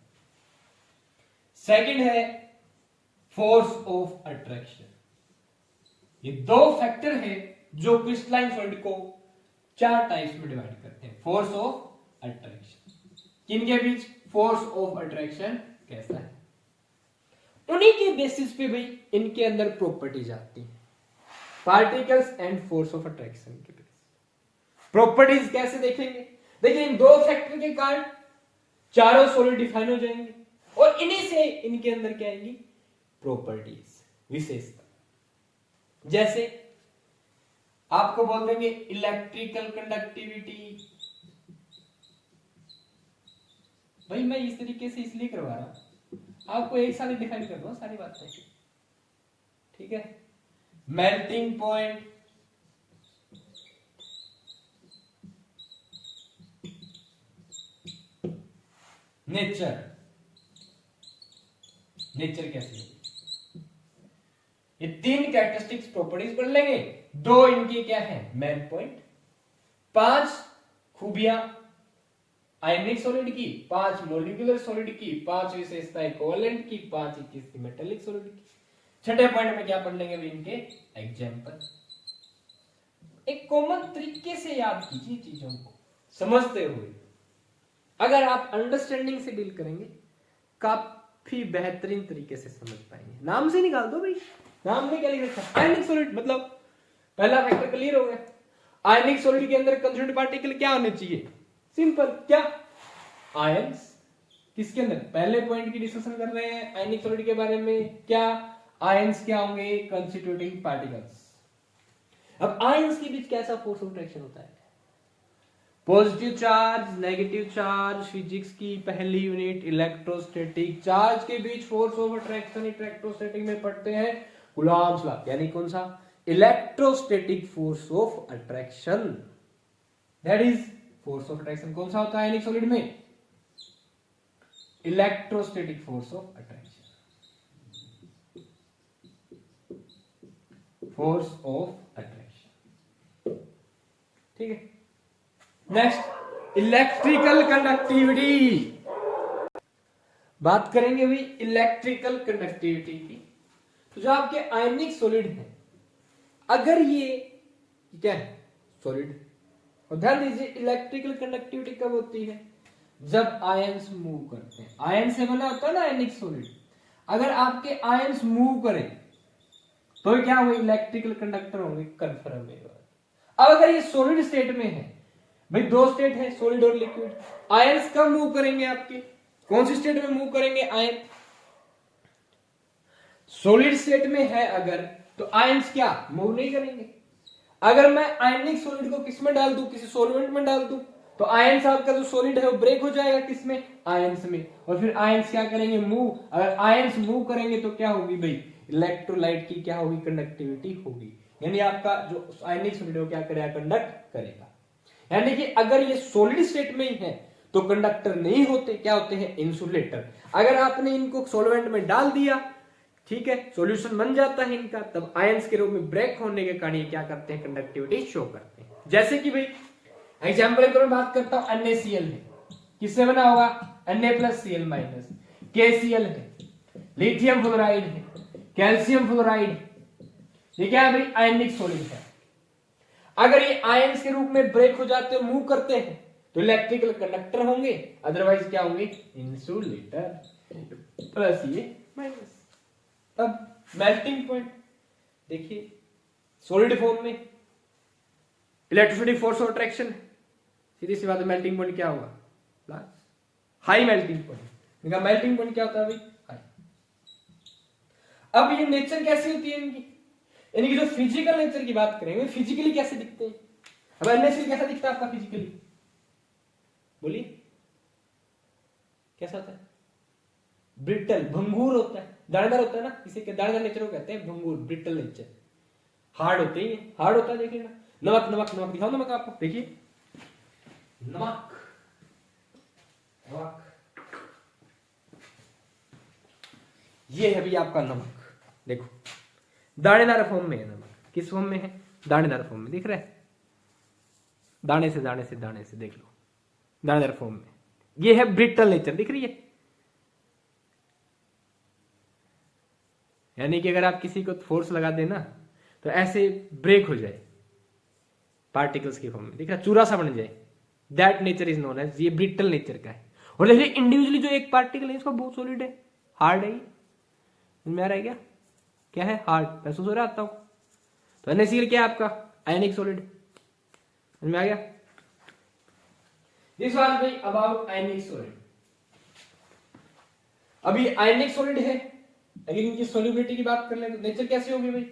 सेकंड है फोर्स ऑफ अट्रैक्शन। ये 2 फैक्टर है जो क्रिस्टलाइन सॉलिड को 4 टाइप्स में डिवाइड करते हैं। फोर्स ऑफ अट्रैक्शन, किनके बीच? फोर्स ऑफ अट्रैक्शन कैसा है, उन्हीं के बेसिस पे भाई इनके अंदर प्रॉपर्टीज आती हैं, particles and force of attraction के बेसिस। प्रॉपर्टीज कैसे देखेंगे? देखिए इन 2 फैक्टर के कारण चारों सॉलिड डिफाइन हो जाएंगे और इन्हीं से इनके अंदर क्या आएंगी? प्रॉपर्टीज, विशेषता। जैसे आपको बोल देंगे इलेक्ट्रिकल कंडक्टिविटी। भाई मैं इस तरीके से इसलिए करवा रहा हूं, आपको एक साथ डिफाइन कर दो सारी बातें, ठीक है। मेल्टिंग पॉइंट, नेचर, नेचर कैसी है? ये 3 कैरेक्टरिस्टिक्स प्रॉपर्टीज पढ़ लेंगे। 2 इनके क्या है मेन पॉइंट, 5 खूबियां आयनिक सॉलिड की, 5 मॉलिक्यूलर सॉलिड की, 5 विशेषताएं कोवेलेंट की, 5 किसी मेटेलिक सॉलिड की। छठे पॉइंट में क्या पढ़ लेंगे इनके एग्जांपल। एक कॉमन तरीके से याद कीजिए चीजों को समझते हुए, अगर आप अंडरस्टैंडिंग से डील करेंगे काफी बेहतरीन तरीके से समझ पाएंगे। नाम से निकाल दो भाई, नाम में क्या लिख रखा है आयनिक सॉलिड, मतलब पहला फैक्टर क्लियर हो गया। आयनिक सॉलिड के अंदर कंस्टिट्यूएंट पार्टिकल क्या होने चाहिए, सिंपल, क्या आयंस। किसके अंदर, पहले पॉइंट की डिस्कशन कर रहे हैं आयनिक सॉलिड के बारे में, क्या आयंस क्या होंगे, कंस्टिट्यूटिंग पार्टिकल्स। अब आयंस के बीच कैसा फोर्स ऑफ अट्रैक्शन होता है, positive charge negative charge, physics की पहली यूनिट इलेक्ट्रोस्टैटिक, चार्ज के बीच फोर्स ऑफ अट्रैक्शन इलेक्ट्रोस्टैटिक में पढ़ते हैं कूलॉम्स लॉ, यानी कौन सा, electrostatic force of attraction. That is force of attraction कौन सा होता है आयनिक सॉलिड में, electrostatic force of attraction, force of attraction. ठीक है, नेक्स्ट इलेक्ट्रिकल कंडक्टिविटी, बात करेंगे भाई इलेक्ट्रिकल कंडक्टिविटी की। तो जो आपके आयनिक सॉलिड है, अगर ये क्या है सॉलिड, और ध्यान दीजिए इलेक्ट्रिकल कंडक्टिविटी कब होती है, जब आयंस मूव करते हैं। आयन से बना होता है ना आयनिक सॉलिड, अगर आपके आयंस मूव करें तो क्या होंगे, इलेक्ट्रिकल कंडक्टर होंगे, कंफर्म है। अब अगर ये सॉलिड स्टेट में है, भाई 2 स्टेट है सॉलिड और लिक्विड, आयंस कब मूव करेंगे आपके, कौन सी स्टेट में मूव करेंगे आयन, सॉलिड स्टेट में है अगर, तो आयंस क्या मूव नहीं करेंगे। अगर मैं आयनिक सॉलिड को किस में डाल दूं, किसी सॉल्वेंट में डाल दूं, तो आयंस आपका जो सॉलिड है वो ब्रेक हो जाएगा किसमें, आयंस में, और फिर आयंस क्या करेंगे मूव। अगर आयंस मूव करेंगे तो क्या होगी भाई, इलेक्ट्रोलाइट की क्या होगी, कंडक्टिविटी होगी, यानी आपका जो आयनिक सॉलिड है क्या करेगा, कंडक्ट करेगा। यानी कि अगर ये सॉलिड स्टेट में ही है तो कंडक्टर नहीं होते, क्या होते हैं, इंसुलेटर। अगर आपने इनको सॉल्वेंट में डाल दिया, ठीक है, सॉल्यूशन बन जाता है इनका, तब आयंस के रूप में ब्रेक होने के कारण ये क्या करते हैं, कंडक्टिविटी शो करते हैं। जैसे कि भाई एग्जांपल के तौर पर बात करता हूं, NaCl है, किससे बना होगा, Na+Cl-, KCl है, लिथियम फ्लोराइड है, कैल्शियम फ्लोराइड है, ये क्या है भाई आयनिक सॉलिड है। अगर ये आयंस के रूप में ब्रेक हो जाते हैं, मूव करते हैं, तो इलेक्ट्रिकल कंडक्टर होंगे, अदरवाइज क्या होंगे, इंसुलेटर, प्लस ये माइनस। अब मेल्टिंग पॉइंट देखिए, सॉलिड फॉर्म में इलेक्ट्रोस्टैटिक फोर्स ऑफ अट्रैक्शन, सीधी सी बात है, मेल्टिंग पॉइंट क्या होगा, प्लस हाई मेल्टिंग पॉइंट। इनका मेल्टिंग पॉइंट क्या होता है भाई, हाई। अब ये नेचर कैसी होती है इनकी, इनकी जो फिजिकल नेचर की बात करेंगे, फिजिकली कैसे दिखते हैं। अब NaCl कैसा दिखता है आपका फिजिकली, बोलिए कैसा होता है, ब्रिटल, भंगूर होता है, दानेदार होता है ना, किसी के दानेदार नेचर को कहते हैं भंगूर, ब्रिटल नेचर, हार्ड होते ही है, हार्ड होता है। देखिए ना, नमक नमक नमक दिखाओ, नमक आपको देखिए, नमक नमक, ये है भी आपका नमक, देखो दानेदार फॉर्म में है नमक, किस फॉर्म में है, दानेदार फॉर्म में, दिख रहा है, दाने से दाने से दाने से, देख लो दानेदार फॉर्म में। ये है ब्रिटल नेचर, दिख रही है, यानी कि अगर आप किसी को फोर्स लगा देना तो ऐसे ब्रेक हो जाए पार्टिकल्स की फॉर्म में, दिख रहा, चूरा सा बन जाए, that nature is known as, ये ब्रिटल नेचर का है। और देखिए इंडिविजुअली जो एक पार्टिकल है इसको बहुत सॉलिड है, हार्ड है, में आ रहा है क्या है, हार्ड, महसूस हो रहा आता हूं। तो NaCl क्या है आपका, आयनिक सॉलिड, में आ गया। दिस वाज भाई अबाउट आयनिक सॉलिड। अभी आयनिक सॉलिड है, अगर इनकी सॉल्युबिलिटी की बात कर ले तो नेचर कैसी होगी भाई,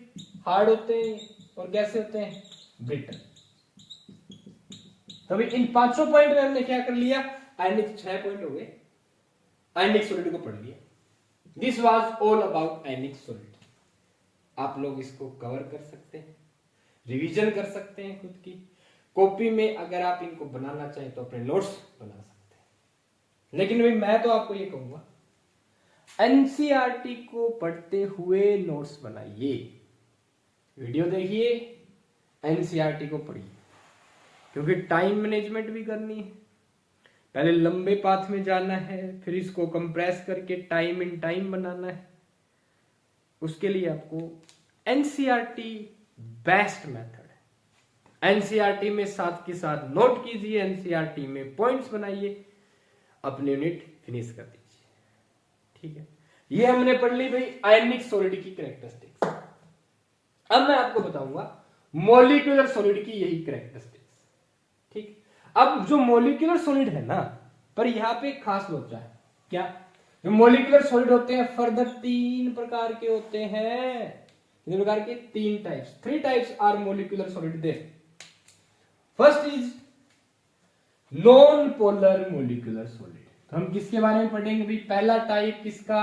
हार्ड होते हैं, और कैसे होते हैं, ब्रिटल। तभी इन 500 पॉइंट में हमने क्या कर लिया, आयनिक 6 पॉइंट हो गए, आयनिक सॉलिड को पढ़ लिया। This was all about ionic solid. आप लोग इसको कवर कर सकते हैं, रिवीजन कर सकते हैं खुद की कॉपी में, अगर आप इनको बनाना चाहें तो अपने नोट्स बना सकते हैं। लेकिन भाई मैं तो आपको ये कहूंगा NCERT को पढ़ते हुए नोट्स बनाइए, वीडियो देखिए, एनसीईआरटी को पढ़िए, क्योंकि टाइम मैनेजमेंट भी करनी है। पहले लंबे पाथ में जाना है, फिर इसको कंप्रेस करके टाइम इन टाइम बनाना है। उसके लिए आपको एनसीईआरटी बेस्ट मेथड है। एनसीईआरटी में साथ के साथ नोट कीजिए, एनसीईआरटी में पॉइंट्स बनाइए, अपनी यूनिट फिनिश कर दीजिए। ठीक है, ये हमने पढ़ ली भाई आयनिक सॉलिड की कैरेक्टरिस्टिक्स। अब मैं आपको बताऊंगा मॉलिक्यूलर सॉलिड की यही कैरेक्टरिस्टिक्स। ठीक, अब जो मॉलिक्यूलर सॉलिड है ना, पर यहां पे एक खास लोचा है। क्या? जो मॉलिक्यूलर सॉलिड होते हैं फर्दर 3 प्रकार के होते हैं। कितने प्रकार के? 3 types. 3 types are molecular solid there. First is non polar molecular solid. तो हम किसके बारे में पढ़ेंगे भाई? पहला टाइप किसका?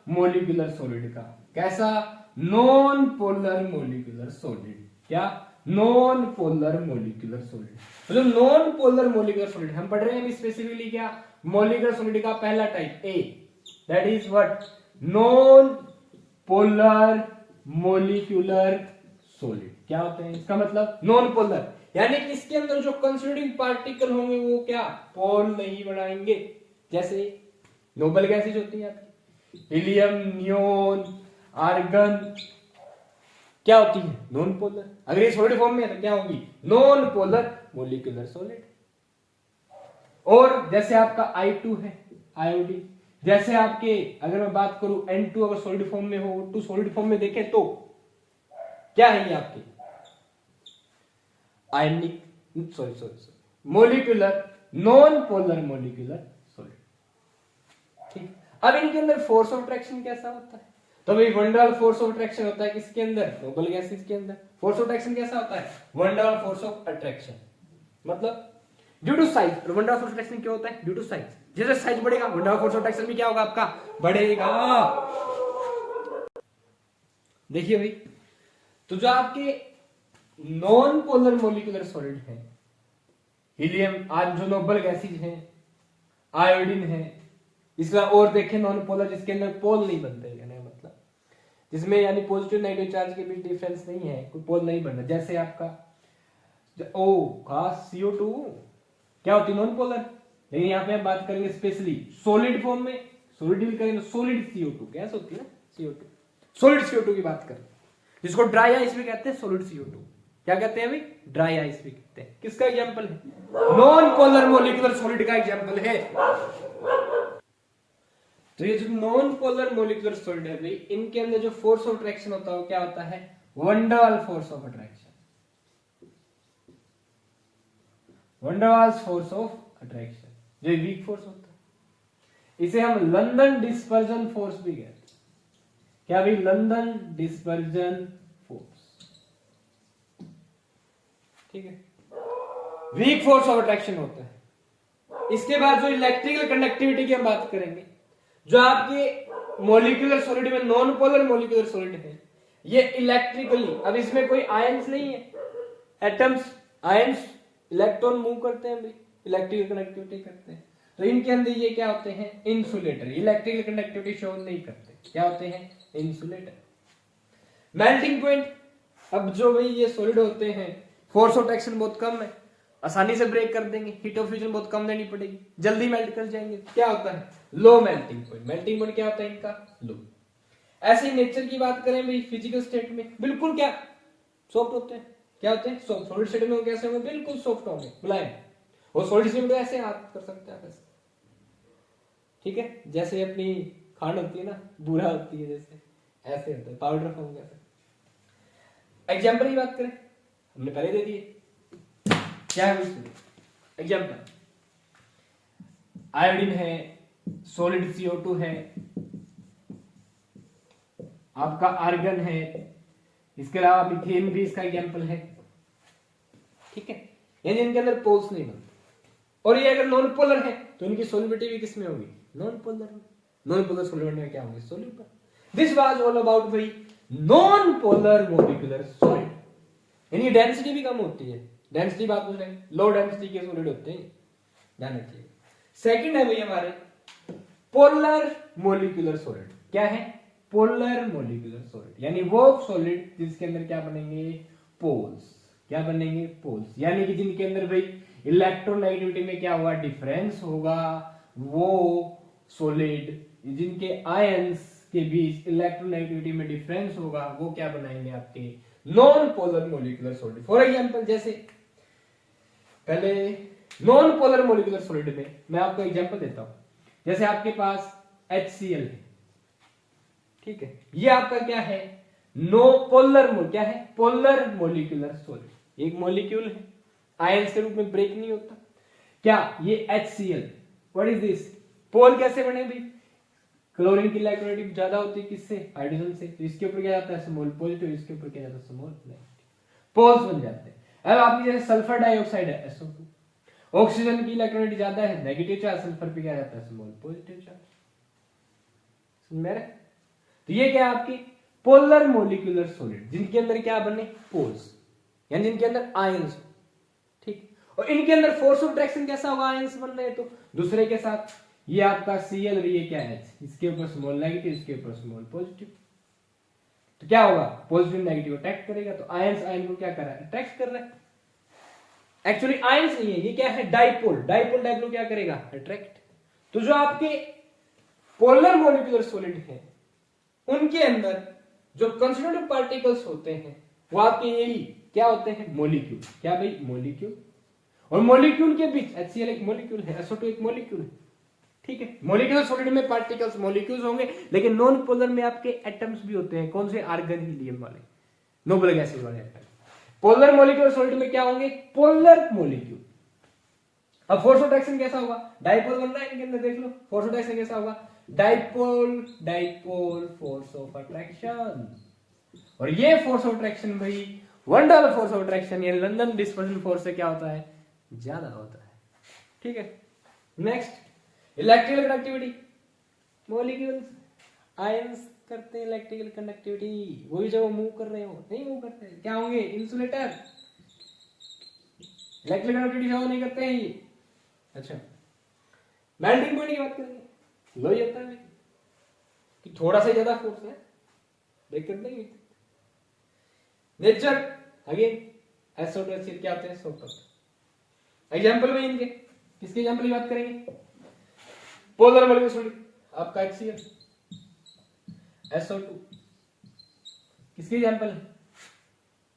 मॉलिक्यूलर सॉलिड का। कैसा? Non polar molecular solid. क्या? Non polar molecular solid. तो जो नॉन पोलर मॉलिक्यूलर सॉलिड हम पढ़ रहे हैं स्पेसिफिकली क्या? मॉलिक्यूलर सॉलिड का पहला type A, that is what? Non polar molecular solid. क्या होते हैं? इसका मतलब नॉन पोलर, यानी कि इसके अंदर जो कंस्टिट्यूटिंग पार्टिकल होंगे वो क्या? पोल नहीं बनाएंगे। जैसे नोबल गैसेज होती है आपकी, हीलियम, नियोन, आर्गन, क्या होती है? Non polar. अगर ये सॉलिड फॉर्म में है तो क्या होगी? Non polar molecular solid. और जैसे आपका I2 है, आयोडीन। जैसे आपके अगर मैं बात करूं N2, अगर सॉलिड फॉर्म में हो, O2 सॉलिड फॉर्म में देखें तो क्या है ये आपके? Ionic sorry molecular non polar molecular solid. ठीक, अब इनके अंदर फोर्स ऑफ अट्रैक्शन कैसा होता है? तो भाई one der Waals force of attraction होता है किसके अंदर? नोबल गैसेस के अंदर। फोर्स ऑफ अट्रैक्शन कैसा होता है? Van der Waals force of attraction, मतलब due to size. Van der Waals force of attraction क्या होता है? Due to size. जैसे साइज बढ़ेगा van der Waals force of attraction भी क्या होगा आपका? बढ़ेगा। देखिए भाई, तो जो आपके नॉन पोलर मॉलिक्यूलर सॉलिड है, हीलियम, आज जो नोबल गैसेज हैं, आयोडीन है, इसका और देखें नॉन पोलर जिसके अंदर पोल नहीं बनते, यानी मतलब जिसमें यानी पॉजिटिव नेगेटिव चार्ज के बीच डिफरेंस नहीं है, कोई पोल नहीं बनता। जैसे आपका ओ खास CO2 क्या होती है? Non polar. लेकिन यहाँ पे हम बात करेंगे स्पेशली सॉलिड फॉर्म में, सॉलिड डील करेंगे सॉलिड CO2 गैस होती है ना, CO2, सॉलिड CO2 की बात करें, जिसको ड्राई आइस भी कहते हैं। सॉलिड CO2 क्या कहते हैं भाई? ड्राई आइस भी कहते हैं। किसका एग्जांपल है? नॉन पोलर मॉलिक्यूलर सॉलिड का एग्जांपल है। तो ये जो नॉन पोलर मॉलिक्यूलर सॉलिड है भाई, इनके अंदर जो फोर्स ऑफ अट्रैक्शन होता है वो क्या होता है? Van der Waals force of attraction. One der Waals force of attraction जो वीक फोर्स होता है, इसे हम लंदन डिस्पर्जन फोर्स भी कहते हैं। क्या भाई? London dispersion force. ठीक है, वीक फोर्स ऑफ अट्रैक्शन होता है। इसके बाद जो इलेक्ट्रिकल कंडक्टिविटी की हम बात करेंगे, जो आपके मॉलिक्यूलर सॉलिड में नॉन पोलर मॉलिक्यूलर सॉलिड है, ये इलेक्ट्रिकली, अब इसमें कोई आयंस नहीं है, एटम्स, आयंस, इलेक्ट्रॉन मूव करते हैं भाई, इलेक्ट्रिकल कंडक्टिविटी करते हैं। तो इनके अंदर ये क्या होते हैं? इंसुलेटर। इलेक्ट्रिकल कंडक्टिविटी शो नहीं करते, क्या होते हैं? इंसुलेटर। मेल्टिंग पॉइंट, अब जो भाई ये सॉलिड होते हैं, फोर्स ऑफ अट्रैक्शन बहुत कम है, आसानी से ब्रेक कर देंगे, हीट ऑफ फ्यूजन बहुत कम देनी पड़ेगी, जल्दी मेल्ट कर जाएंगे। क्या होता है? Low melting point. Melting point क्या होता है इनका? लो। ऐसे ही नेचर की बात करें भाई, फिजिकल स्टेट में बिल्कुल क्या सॉफ्ट होते हैं। क्या होते हैं? सॉफ्ट। सॉलिड स्टेट में कैसे होंगे? बिल्कुल सॉफ्ट होंगे, मुलायम। और सॉलिड स्टेट में ऐसे हाथ कर सकते हैं ऐसे, ठीक है, जैसे अपनी खांड होती है ना, बूढ़ा होती है, जैसे ऐसे होता है, पाउडर फॉर्म कैसे। एग्जाम्पल की बात करें, हमने पहले दे दिए, क्या है एग्जाम्पल? आयोडीन है, सॉलिड CO2 है, आपका आर्गन है, इसके अलावा मीथेन भी इसका एग्जाम्पल है। ठीक है, यानी इनके अंदर पोल्स नहीं बनते। और ये अगर नॉन पोलर है तो इनकी सॉल्युबिलिटी भी किसमें होगी? नॉन पोलर में। नॉन पोलर सॉल्वेंट में क्या होंगे? Soluble. This was all about भाई नॉन पोलर मॉलिक्यूलर सॉलिड। यानी डेंसिटी भी कम होती है। डेंसिटी बात पूछ रहे हैं, लो डेंसिटी के सॉलिड होते हैं, ध्यान रखिए। सेकंड है भाई हमारे पोलर मॉलिक्यूलर सॉलिड। क्या है? पोलर मोलिकुलर सॉलिड, यानी वो सॉलिड जिसके अंदर क्या बनेंगे, पोल्स। क्या बनेंगे, पोल्स, यानी कि जिनके अंदर भाई इलेक्ट्रोनेगेटिविटी में क्या होगा, डिफरेंस होगा, वो सॉलिड जिनके आयंस के बीच इलेक्ट्रोनेगेटिविटी में डिफरेंस होगा, वो क्या बनाएंगे, आपके non polar molecular solid. For example, जैसे पहले नॉन पोलर मोलिकुलर सॉलिड में मैं आपको एग्जांपल देता हूं, जैसे आपके पास HCl है, ठीक है, ये आपका क्या है, नो पोलर, क्या है, पोलर मोलिकुलर सॉलिड, एक मॉलिक्यूल है, आयंस के रूप में ब्रेक नहीं होता। क्या ये HCl, व्हाट इज दिस, पोल कैसे बने भाई, क्लोरीन की इलेक्ट्रोनेगेटिविटी ज्यादा होती है किससे, हाइड्रोजन से, तो इसके ऊपर क्या जाता है, स्मॉल पॉजिटिव, इसके ऊपर क्या जाता है, स्मॉल नेगेटिव, पोल्स बन जाते हैं। अब आपकी जैसे सल्फर डाइऑक्साइड है SO2, ऑक्सीजन की इलेक्ट्रोनेगेटिविटी ज्यादा है, नेगेटिव चार्ज, सल्फर पे क्या जाता है, स्मॉल पॉजिटिव चार्ज। समझ में आ रहा है? तो ये क्या है, आपकी पोलर मोलिकुलर सॉलिड, जिनके अंदर क्या बने, पोल्स, यानी जिनके अंदर आयंस, ठीक, और इनके अंदर फोर्स ऑफ अट्रैक्शन कैसा होगा, आयंस बन रहे हैं तो दूसरे के साथ, ये आपका Cl और ये क्या है, इसके ऊपर स्मॉल नेगेटिव, इसके ऊपर स्मॉल पॉजिटिव, तो क्या होगा, पॉजिटिव नेगेटिव अट्रैक्ट करेगा, तो आयंस आयन को क्या कर रहा है, अट्रैक्ट कर रहा है। एक्चुअली आयंस नहीं है, ये क्या है, डाइपोल, डाइपोल डाइपोल क्या करेगा, अट्रैक्ट। तो जो आपके पोलर मोलिकुलर सॉलिड है, उनके अंदर जो कंस्टिट्यूटिव पार्टिकल्स होते हैं, वो आपके यही क्या होते हैं, मॉलिक्यूल। क्या भाई, मॉलिक्यूल, और मॉलिक्यूल के बीच HCl एक मॉलिक्यूल है, SO2 एक मॉलिक्यूल है, ठीक है। मॉलिक्यूलर सॉलिड में पार्टिकल्स मॉलिक्यूल्स होंगे, लेकिन नॉन पोलर में आपके एटम्स भी होते हैं, कौन से, आर्गन हीलियम वाले, नोबल गैसेस वाले एटम। पोलर मॉलिक्यूलर सॉलिड में क्या होंगे, पोलर मॉलिक्यूल। अब फोर्स ऑफ अट्रैक्शन कैसा होगा, डाइपोल बन रहा है इनके अंदर, देख लो फोर्स ऑफ अट्रैक्शन कैसा होगा, dipole dipole force of attraction. और ये फोर्स ऑफ अट्रैक्शन भाई $1 फोर्स ऑफ अट्रैक्शन, ये लंदन डिस्पर्सन फोर्स से क्या होता है, ज्यादा होता है, ठीक है। Next, electrical conductivity, molecules ions करते हैं इलेक्ट्रिकल कंडक्टिविटी, वही जब वो मूव कर रहे हो, नहीं मूव करते, क्या होंगे, इंसुलेटर, इलेक्ट्रिकल कंडक्टिविटी शो नहीं करते हैं ये। अच्छा, मेल्टिंग पॉइंट की बात करेंगे, लो ये होता है कि थोड़ा सा ज्यादा फोर्स है, ब्रेक कर देंगे। नेचर अगेन SO2 HCl क्या होते हैं, सॉफ्ट। एग्जांपल में इनके किसके एग्जांपल की बात करेंगे, पोलर मोलिक्यूलर सॉलिड आपका HCl, SO2 किसके एग्जांपल है,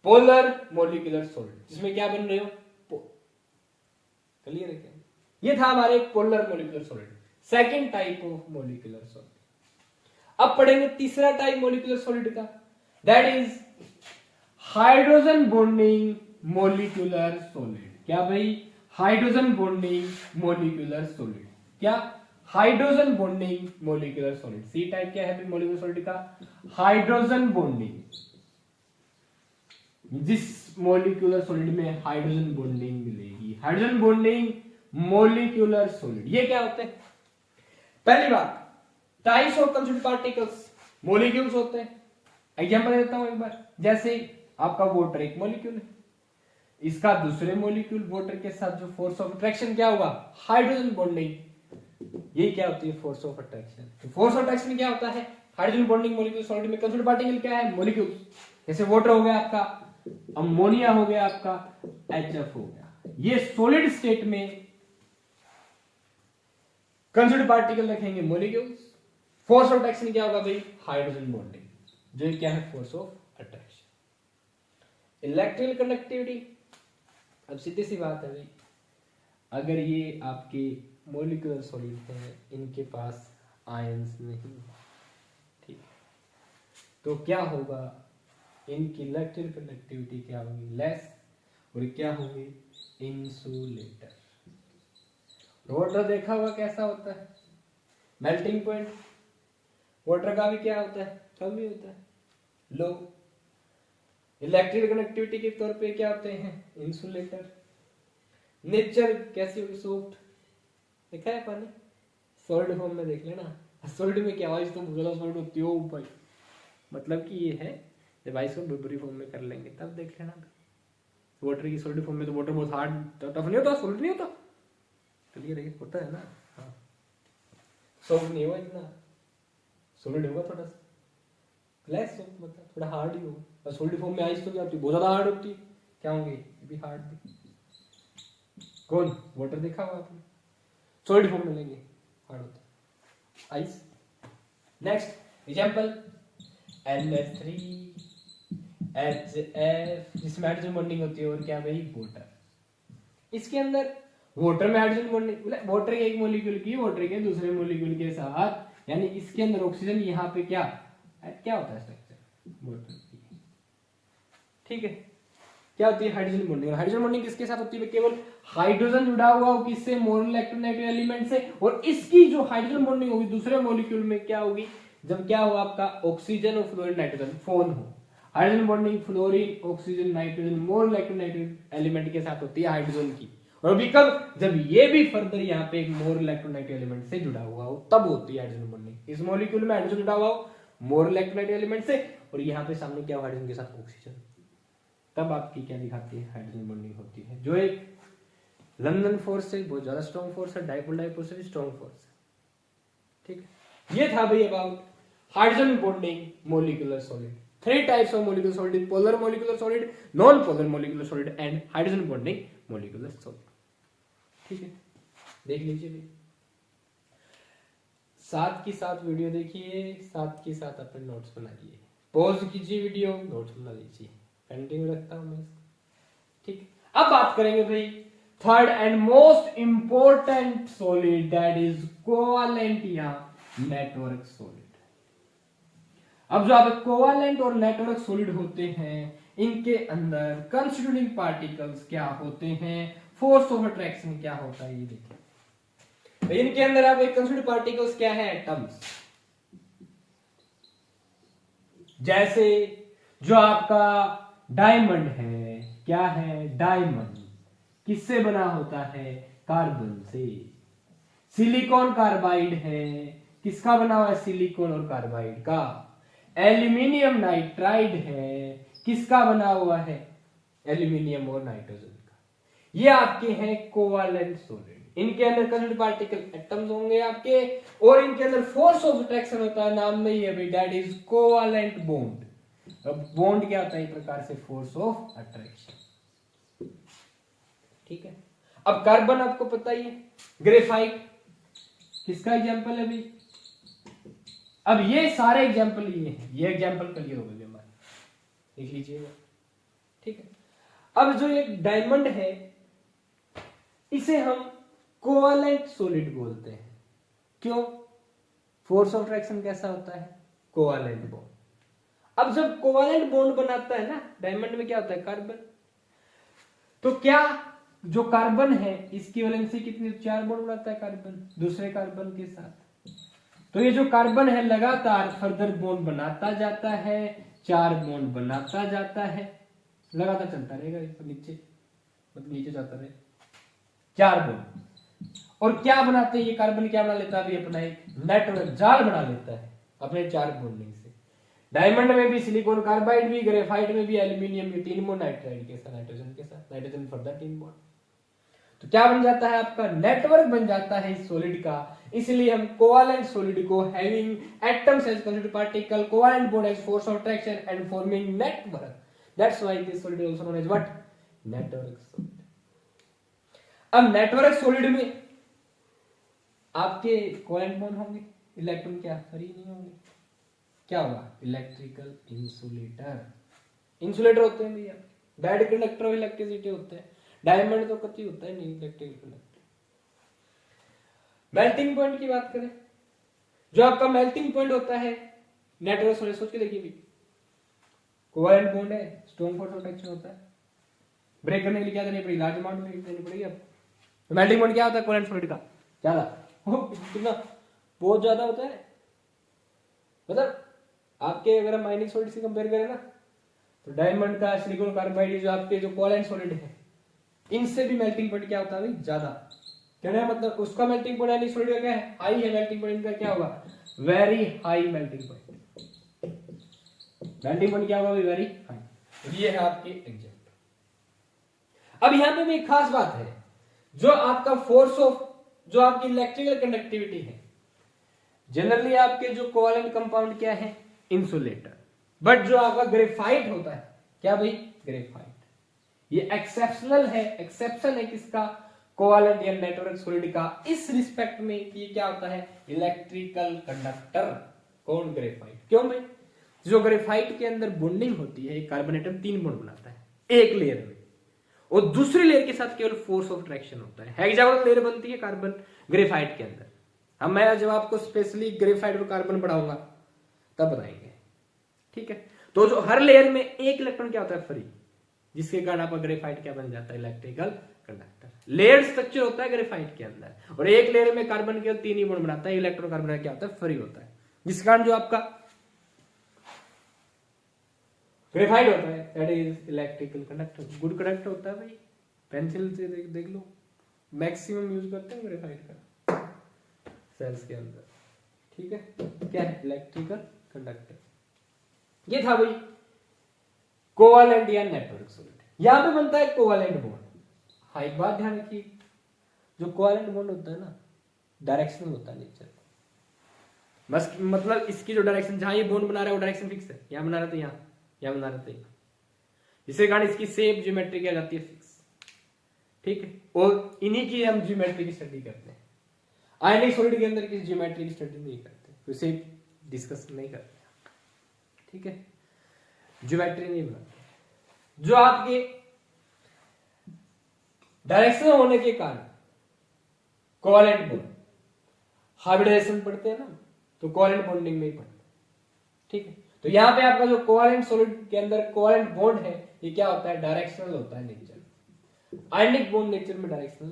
पोलर मोलिकुलर सॉलिड, जिसमें क्या बन रहे हो, क्लियर है क्या, ये था हमारे polar molecular solid, second type of molecular solid. अब पढ़ेंगे तीसरा टाइप मोलिकुलर सॉलिड का, that is hydrogen bonding molecular solid. क्या भाई, हाइड्रोजन बॉन्डिंग मोलिकुलर सॉलिड, क्या, hydrogen bonding molecular solid. C type क्या है मोलिकुलर सॉलिड का, हाइड्रोजन बॉन्डिंग, जिस मोलिकुलर सॉलिड में हाइड्रोजन बॉन्डिंग मिलेगी, हाइड्रोजन बॉन्डिंग मोलिकुलर सॉलिड। ये क्या होते हैं, पहली बात, types of constitutive particles, molecules होते हैं। एग्जांपल देता हूं एक बार, जैसे आपका वाटर एक मॉलिक्यूल है, इसका दूसरे मॉलिक्यूल वाटर के साथ जो फोर्स ऑफ अट्रैक्शन क्या होगा, हाइड्रोजन बॉन्डिंग, ये क्या होती है, force of attraction. Force of attraction क्या होता है, हाइड्रोजन बॉन्डिंग मॉलिक्यूल सॉलिड में कंस्टिट्यूटिव पार्टिकल क्या है, मॉलिक्यूल्स, जैसे वाटर हो गया आपका, अमोनिया हो गया आपका, HF हो गया, ये सॉलिड स्टेट में कंस्टिट्यूटिव पार्टिकल रखेंगे मॉलिक्यूल्स। फोर्स ऑफ अट्रैक्शन क्या होगा भाई, हाइड्रोजन बॉन्डिंग, जो क्या है force of attraction. Electrical conductivity, अब सीधी सी बात है भाई, अगर ये आपके मोलिकुलर सॉलिड है, इनके पास आयंस नहीं, ठीक, तो क्या होगा, इनकी इलेक्ट्रिकल कंडक्टिविटी क्या होगी, लेस, और क्या होगी, इंसुलेटर। वाटर देखा होगा कैसा होता है, मेल्टिंग पॉइंट, वाटर का भी क्या होता है, कम ही होता है, लो। इलेक्ट्रिकल कनेक्टिविटी के तौर पे क्या होते हैं, इंसुलेटर। नेचर कैसी होगी, सॉफ्ट, देखा है पानी, सॉलिड फॉर्म में देख लेना, सॉलिड में क्या हुआ, तो भूला सॉलिड होती हो भाई, मतलब कि ये है, जब आइस को बुलबुली फॉर्म में कर लेंगे तब देख लेना। वाटर की सॉलिड फॉर्म में तो वाटर बहुत हार्ड टफ नहीं होता, सॉलिड नहीं होता, क्लियर है, होता है ना, हाँ, सॉफ्ट नहीं होगा इतना, सॉलिड होगा थोड़ा सा, लेस हो, मतलब थोड़ा हार्ड ही होगा। और सॉलिड फॉर्म में आइस तो क्या होती है, बहुत ज्यादा हार्ड होती है, क्या होंगे ये भी हार्ड भी। कौन वाटर देखा होगा आपने, सॉलिड फॉर्म में लेंगे हार्ड होता है ice. Next example NH3 HF जिसमें हाइड्रोजन बॉन्डिंग होती है, और क्या भाई वाटर। इसके अंदर वाटर में हाइड्रोजन बॉन्डिंग, वाटर के एक मॉलिक्यूल की वाटर के दूसरे मॉलिक्यूल के साथ, यानी इसके अंदर ऑक्सीजन, यहाँ पे क्या होता है स्ट्रक्चर वाटर की, ठीक है। क्या होती है हाइड्रोजन बॉन्डिंग। हाइड्रोजन बॉन्डिंग किसके साथ होती है, केवल हाइड्रोजन जुड़ा हुआ हो किससे, मोर इलेक्ट्रोनेगेटिव एलिमेंट से, और इसकी जो हाइड्रोजन बॉन्डिंग होगी दूसरे मॉलिक्यूल में क्या होगी, जब क्या हो आपका ऑक्सीजन और फ्लोरीन नाइट्रोजन फोन हो। Hydrogen bonding fluorine oxygen nitrogen more electronegative element के साथ होती है हाइड्रोजन की, और अभी कब, जब ये भी फर्दर यहाँ पे एक मोर इलेक्ट्रोनेगेटिव एलिमेंट से जुड़ा हुआ हो तब होती है हाइड्रोजन बॉन्डिंग। इस मॉलिक्यूल में हाइड्रोजन जुड़ा हुआ हो मोर इलेक्ट्रोनेगेटिव एलिमेंट से, और यहाँ पे सामने क्या हो हाइड्रोजन के साथ ऑक्सीजन, तब आपकी क्या दिखाती है हाइड्रोजन बॉन्डिंग होती है, जो एक लंदन फोर्स से बहुत ज्यादा स्ट्रॉन्ग फोर्स है, डाइपोल डाइपोल से भी स्ट्रॉन्ग फोर्स है, ठीक है। ये था भाई about hydrogen bonding molecular solid. 3 types of molecular solid, polar molecular solid, non polar molecular solid and hydrogen bonding molecular solid, ठीक है। देख लीजिए भी, साथ की साथ वीडियो देखिए, साथ के साथ अपने नोट्स बनाइए, पॉज कीजिए वीडियो, नोट्स बना लीजिए, कंटिन्यू रखता हूं मैं इसको, ठीक। अब बात करेंगे भाई third and most important solid, that is covalent या नेटवर्क सॉलिड। अब जो आप कोवैलेंट और नेटवर्क सॉलिड होते हैं, इनके अंदर कंस्टिट्यूटिंग पार्टिकल्स क्या होते हैं, फोर्स ऑफ अट्रैक्शन क्या होता है, ये देखिए। तो इनके अंदर आप एक कंस्टिट्यूटिंग पार्टिकल्स क्या है, एटम्स। जैसे जो आपका डायमंड है, क्या है डायमंड, किससे बना होता है, कार्बन से। सिलिकॉन कार्बाइड है, किसका बना हुआ है, सिलिकॉन और कार्बाइड का। एल्यूमिनियम नाइट्राइड है, किसका बना हुआ है, एल्यूमिनियम और नाइट्रोजन का। ये आपके हैं कोवैलेंट सॉलिड। इनके अंदर कंस्टिट्यूटिंग पार्टिकल एटम्स होंगे आपके, और इनके अंदर फोर्स ऑफ अट्रैक्शन होता है, नाम में ही है भाई, दैट इज कोवैलेंट बॉन्ड। अब बॉन्ड क्या होता है, एक प्रकार से फोर्स ऑफ अट्रैक्शन, ठीक है। अब कार्बन आपको पता ही है, ग्रेफाइट किसका एग्जांपल है भाई। अब ये सारे एग्जांपल ये हैं, ये एग्जांपल क्लियर हो गए हमारे, देख लीजिएगा, ठीक है। अब जो एक डायमंड है, इसे हम कोवैलेंट सॉलिड बोलते हैं, क्यों, फोर्स ऑफ अट्रैक्शन कैसा होता है, कोवैलेंट बॉन्ड। अब जब कोवैलेंट बॉन्ड बनाता है ना डायमंड में, क्या होता है, कार्बन। तो क्या जो कार्बन है इसकी वैलेंसी कितनी, 4 बॉन्ड बनाता है कार्बन दूसरे कार्बन के साथ। तो ये जो कार्बन है लगातार फर्दर बॉन्ड बनाता जाता है, 4 बॉन्ड बनाता जाता है, लगातार चलता रहेगा, नीचे मतलब नीचे जाता रहे, 4 बॉन्ड। और क्या बनाते हैं ये कार्बन, क्या बना लेता है अभी अपना एक नेटवर्क, जाल बना लेता है अपने 4 बॉन्डिंग से। डायमंड में भी सिलिकॉन कार्बाइड भी, ग्रेफाइट में भी, एल्यूमिनियम में 3 बॉन्ड, नाइट्राइड के साथ नाइट्रोजन के साथ, नाइट्रोजन फर्दर 3 बॉन्ड। तो क्या बन जाता है आपका, नेटवर्क बन जाता है इस सॉलिड का। इसलिए हम कोवैलेंट सॉलिड को having atoms as constituting particle, covalent bond as force of attraction and forming network, that's why this solid is also known as what, network solid. अब नेटवर्क सॉलिड में आपके कोवैलेंट बॉन्ड होंगे, electron क्या free नहीं होंगे, क्या होगा, electrical insulator. Insulator होते हैं भैया, बैड कंडक्टर ऑफ इलेक्ट्रिसिटी होते हैं। डायमंड तो कभी होता है नहीं इलेक्ट्रिकल कंडक्टर। मेल्टिंग पॉइंट की बात करें, जो आपका मेल्टिंग पॉइंट होता है नेटवर्क सॉलिड, सोच के देखिए भी, कोवैलेंट बॉन्ड है, स्ट्रॉन्ग फोर्स ऑफ अट्रैक्शन होता है, ब्रेक करने के लिए क्या करनी पड़ेगी, लार्ज अमाउंट में देनी पड़ेगी। अब तो मेल्टिंग पॉइंट क्या होता है कोवैलेंट सॉलिड का, ज्यादा, कितना, बहुत ज्यादा होता है। मतलब आपके अगर हम माइनिंग सॉलिड से कंपेयर करें ना, तो डायमंड का, सिलिकॉन कार्बाइड, जो आपके जो कोवैलेंट सॉलिड है, इनसे भी मेल्टिंग पॉइंट क्या होता है भाई, ज्यादा। कहने का मतलब उसका मेल्टिंग पॉइंट यानी सॉलिड का क्या है, हाई है, मेल्टिंग पॉइंट का क्या होगा, very high melting point. Melting point क्या होगा भाई, वेरी हाई। ये है आपके एग्जांपल। अब यहां पे भी एक खास बात है, जो आपका फोर्स ऑफ, जो आपकी इलेक्ट्रिकल कंडक्टिविटी है, जनरली आपके जो कोवैलेंट कंपाउंड क्या है, इंसुलेटर। बट जो आपका ग्रेफाइट होता है, क्या भाई, ग्रेफाइट, ये एक्सेप्शनल है, एक्सेप्शन है किसका, कोवालेंट या नेटवर्क सॉलिड का, इस रिस्पेक्ट में ये क्या होता है, इलेक्ट्रिकल कंडक्टर। कौन, ग्रेफाइट। क्यों भाई, जो ग्रेफाइट के अंदर बॉन्डिंग होती है, कार्बन एटम 3 बॉन्ड बनाता है एक लेयर में, और दूसरी लेयर के साथ केवल फोर्स ऑफ अट्रैक्शन होता है। हेक्सागोनल लेयर बनती है कार्बन ग्रेफाइट के अंदर। हम मैं जब आपको स्पेशली ग्रेफाइट और कार्बन पढ़ाऊंगा तब बताएंगे, ठीक है। तो जो हर लेयर में एक इलेक्ट्रॉन क्या होता है, फ्री, जिसके कारण आपका ग्रेफाइट क्या बन जाता है, इलेक्ट्रिकल कंडक्टर। लेयर स्ट्रक्चर होता है ग्रेफाइट के अंदर, और एक लेयर में कार्बन केवल 3 ही बॉन्ड बनाता है, इलेक्ट्रॉन कार्बन क्या होता है, फ्री होता है, जिस कारण जो आपका ग्रेफाइट होता है that is electrical conductor. Good conductor होता है भाई, पेंसिल से देख लो, मैक्सिमम यूज करते हैं ग्रेफाइट का सेल्स के अंदर, ठीक है। क्या है, इलेक्ट्रिकल कंडक्टर। ये था भाई कोवालेंट या नेटवर्क सॉलिड। यहां पे बनता है कोवालेंट बॉन्ड। हाँ, एक बात ध्यान रखिए, जो कोवालेंट बॉन्ड होता है ना, डायरेक्शनल होता है नेचर, बस मतलब इसकी जो डायरेक्शन, जहां ये बॉन्ड बना रहा है वो डायरेक्शन फिक्स है, यहां बना रहा था यहाँ बना रहा था, जिसके कारण इसकी शेप ज्योमेट्री क्या जाती है, फिक्स, ठीक है। और इन्हीं की हम ज्योमेट्री की स्टडी करते हैं, आयनिक सॉलिड के अंदर किसी ज्योमेट्री की स्टडी नहीं करते, तो इसे डिस्कस नहीं करते, ठीक है, ज्योमेट्री नहीं बनाते। जो आपके डायरेक्शन होने के कारण कोवेलेंट बॉन्ड, हाइब्रिडाइजेशन पढ़ते हैं ना, तो कोवेलेंट बॉन्डिंग में ही पढ़ते हैं, ठीक है। तो यहां पे आपका जो कोवेलेंट सॉलिड के अंदर कोवेलेंट बॉन्ड है, ये क्या होता है, डायरेक्शनल होता है नेचर। आयनिक बॉन्ड नेचर में डायरेक्शनल,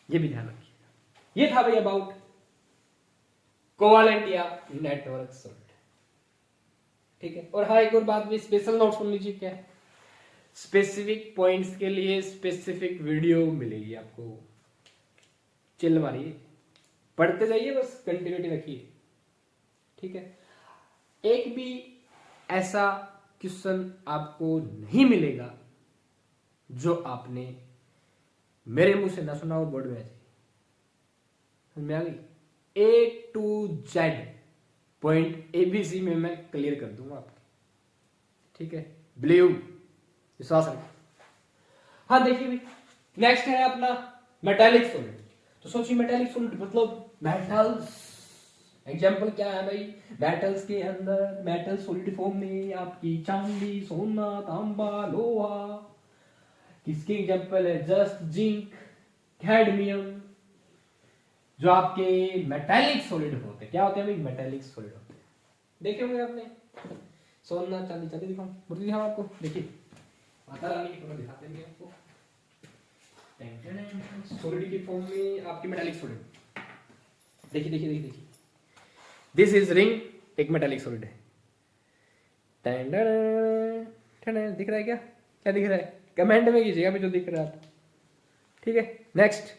ये भी ध्यान रखिए। ये था भाई अबाउट कोवेलेंट या नेटवर्क सॉलिड, ठीक है। और हाँ, एक और बात भी स्पेशल नोट सुन लीजिए, क्या है, स्पेसिफिक पॉइंट्स के लिए स्पेसिफिक वीडियो मिलेगी आपको, चिल मारिए, पढ़ते जाइए, बस कंटिन्यूटी रखिए, ठीक है। एक भी ऐसा क्वेश्चन आपको नहीं मिलेगा जो आपने मेरे मुंह से ना सुना हो, बोर्ड में समझ में आ गई। A to Z point ABC में मैं क्लियर कर दूंगा आपको, ठीक है, बिलीव, विश्वास रखिए। हाँ देखिए भाई, नेक्स्ट है अपना मेटालिक सॉलिड। तो सोचिए मेटालिक सॉलिड मतलब मेटल्स, एग्जाम्पल क्या है भाई, मेटल्स के अंदर मेटल सॉलिड फॉर्म में आपकी चांदी, सोना, तांबा, लोहा, किसके एग्जाम्पल है, जस्ट, जिंक, कैडमियम, जो आपके मेटालिक सॉलिड होते हैं। क्या होते हैं भाई, मेटालिक सॉलिड होते हैं। देखे होंगे आपने, सोना, चांदी, चांदी दिखाऊं, मूर्ति दिखाऊं आपको, देखिए माता रानी की फोटो दिखाते हैं आपको, सॉलिड की फॉर्म में आपकी मेटालिक सॉलिड, देखिए देखिए देखिए देखिए, दिस इज रिंग, एक मेटालिक सॉलिड है, दिख रहा है क्या, क्या दिख रहा है, कमेंट में कीजिएगा जो दिख रहा था, ठीक है। Next,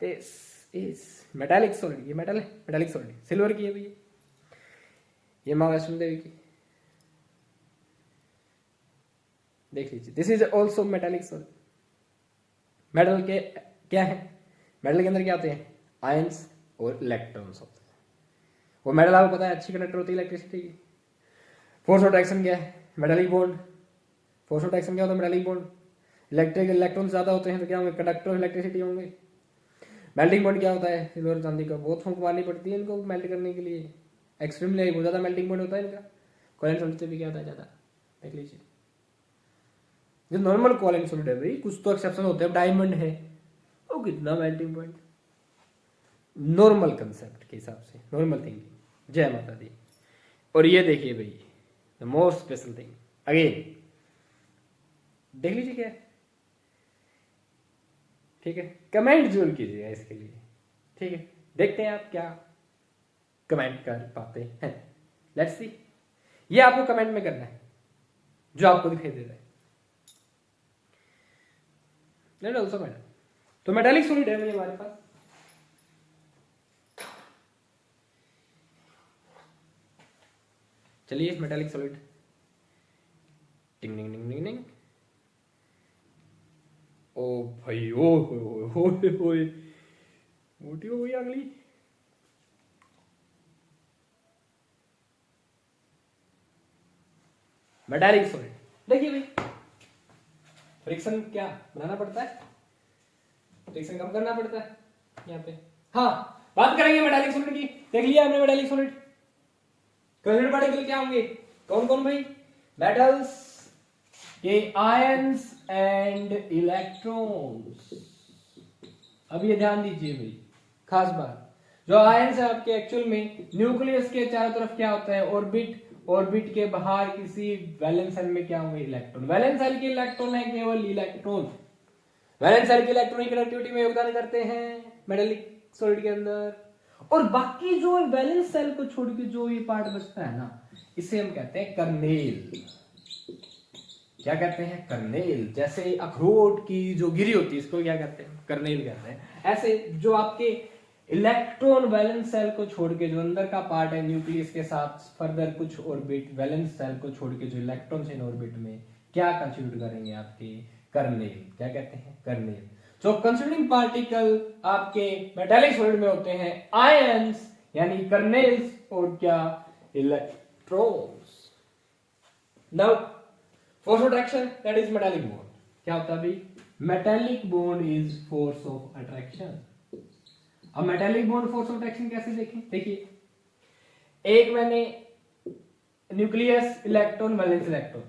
this is metallic solid, ये मेटल है, मेटालिक सॉलिड, सिल्वर की है भैया, ये माँ वैष्णो देवी की, देख लीजिए, this is also metallic solid. Metal के क्या है, मेटल के अंदर क्या होते हैं, आयंस और इलेक्ट्रॉन्स होते हैं। वो मेटल आपको पता है अच्छी कंडक्टर होती है इलेक्ट्रिसिटी की। फोर्स ऑफ अट्रैक्शन क्या है, metallic bond, force of attraction क्या होता है, मेटालिक बॉन्ड, इलेक्ट्रिक इलेक्ट्रॉन ज्यादा होते हैं तो क्या होंगे, कंडक्टर ऑफ इलेक्ट्रिसिटी होंगे। मेल्टिंग पॉइंट क्या होता है, सिल्वर चांदी का, बहुत फूंक मारनी पड़ती है इनको मेल्ट करने के लिए, एक्सट्रीमली बहुत ज्यादा मेल्टिंग पॉइंट होता है इनका। कोवेलेंट सॉलिड से भी क्या होता है ज्यादा, देख लीजिए। जो नॉर्मल कोवेलेंट सॉलिड है भाई, कुछ तो एक्सेप्शन होते हैं, डायमंड है वो कितना मेल्टिंग पॉइंट, नॉर्मल कंसेप्ट के हिसाब से, नॉर्मल थिंकिंग, जय माता दी। और ये देखिए भाई the most special thing again, देख लीजिए क्या है, ठीक है, कमेंट जरूर कीजिएगा इसके लिए, ठीक है। देखते हैं आप क्या कमेंट कर पाते हैं, लेट्स सी। ये आपको कमेंट में करना है जो आपको दिखाई दे रहा है, लेट ऑल्सो मैटर। तो मेटालिक सॉलिड है भाई हमारे पास, चलिए मेटालिक सॉलिड, टिंग टिंग टिंग टिंग टिंग, ओ भाई ओ हो मोटी हो गई अगली, मेटालिक सॉलिड। देखिए भाई, फ्रिक्शन क्या बनाना पड़ता है, फ्रिक्शन कम करना पड़ता है यहाँ पे। हाँ, बात करेंगे मेटालिक सॉलिड की। देख लिया हमने मेटालिक सॉलिड। कंस्टिट्यूएंट पार्टिकल क्या होंगे, कौन कौन भाई, मेटल्स के आयंस एंड इलेक्ट्रॉन्स। अब ये ध्यान दीजिए भाई, खास बात, जो आयंस है आपके एक्चुअल में न्यूक्लियस के चारों तरफ क्या होता है, ऑर्बिट, ऑर्बिट के बाहर किसी वैलेंस सेल में क्या होंगे, इलेक्ट्रॉन। वैलेंस सेल के इलेक्ट्रॉन है केवल इलेक्ट्रॉन। वैलेंस सेल के इलेक्ट्रॉन की कनेक्टिविटी में योगदान करते हैं मेटालिक सॉलिड के अंदर। और बाकी जो वैलेंस सेल को छोड़ के जो ये पार्ट बचता है ना, इसे हम कहते हैं कर्नेल। क्या कहते हैं, कर्नेल। जैसे अखरोट की जो गिरी होती है, इसको क्या कहते हैं, कर्नेल कहते हैं। ऐसे जो आपके इलेक्ट्रॉन वैलेंस सेल को छोड़ के जो अंदर का पार्ट है न्यूक्लियस के साथ फर्दर कुछ ऑर्बिट, वैलेंस सेल को छोड़ के जो इलेक्ट्रॉन्स इन ऑर्बिट में क्या कंट्रीब्यूट करेंगे, आपके कर्नेल। क्या कहते हैं, कर्नेल। जो कंस्टिट्यूइंग पार्टिकल आपके मेटालिक सॉलिड में होते हैं आयंस यानी कर्नेल्स, और क्या, electrons. Now force of attraction, that is metallic bond. क्या होता है भाई, metallic bond is force of attraction. अब metallic bond force of attraction कैसे देखें, देखिए, एक मैंने न्यूक्लियस, इलेक्ट्रॉन, वैलेंस इलेक्ट्रॉन,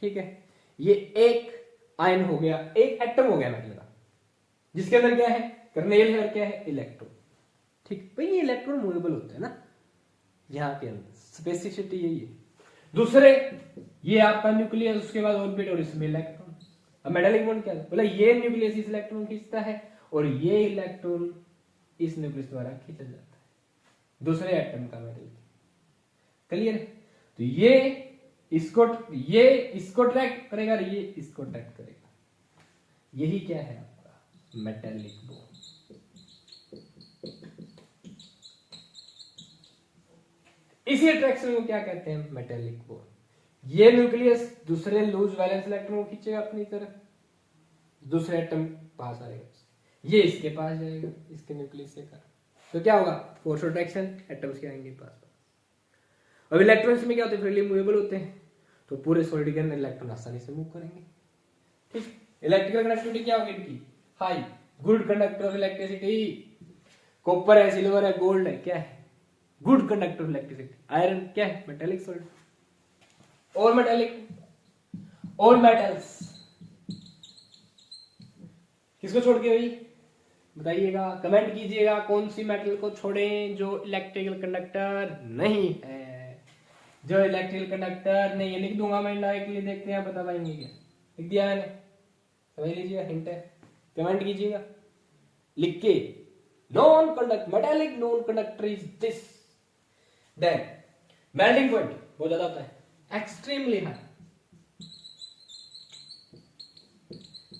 ठीक है, ये एक आयन हो गया, एक एटम हो गया मेटल का, जिसके अंदर क्या है, कर्नेल है, और क्या है, इलेक्ट्रॉन। ठीक भाई, ये इलेक्ट्रॉन मूवेबल होते हैं ना, यहां के अंदर स्पेसिफिसिटी यही है। दूसरे, ये आपका न्यूक्लियस, उसके बाद ऑर्बिट, और इसमें इलेक्ट्रॉन। अब मेटालिक बॉन्ड क्या है, बोला ये न्यूक्लियस इस इलेक्ट्रॉन खींचता है, और ये इलेक्ट्रॉन इस न्यूक्लियस द्वारा खींचा जाता है दूसरे एटम का मेटल। क्लियर है? तो ये इसको ट्रैक्ट करेगा, ये इसको ट्रैक्ट करेगा। यही क्या है आपका मेटालिक बॉन्ड। इसी अट्रैक्शन को क्या कहते हैं, मेटालिक बॉन्ड। ये न्यूक्लियस दूसरे लूज वैलेंस इलेक्ट्रॉन को खींचेगा अपनी तरफ, दूसरे एटम पास आएगा, ये इसके पास जाएगा, इसके न्यूक्लियस से कर, तो क्या होगा, फोर्स ऑफ अट्रैक्शन, एटम्स के आएंगे पास। अब इलेक्ट्रॉन्स में क्या होते हैं, फ्रीली मूवेबल होते हैं, तो पूरे सॉलिड के अंदर इलेक्ट्रॉन आसानी से मूव करेंगे। ठीक, इलेक्ट्रिकल कंडक्टिविटी क्या होगी इनकी, high, good conductor of electricity. Copper है, सिल्वर है, गोल्ड है, क्या है, good conductor of electricity. Iron क्या है, मेटालिक सॉलिड। और मेटालिक और मेटल्स किसको छोड़ के भाई, बताइएगा, कमेंट कीजिएगा, कौन सी मेटल को छोड़ें जो इलेक्ट्रिकल कंडक्टर नहीं है। जो इलेक्ट्रिकल कंडक्टर नहीं है, लिख दूंगा मैं इंडायरेक्टली, के लिए देखते हैं आप बता पाएंगे क्या। लिख दिया मैंने, समझ लीजिएगा, हिंट है, कमेंट कीजिएगा लिख के, non conductor, metallic non conductor is this. Then melting point बहुत ज्यादा होता है, एक्सट्रीमली हाई।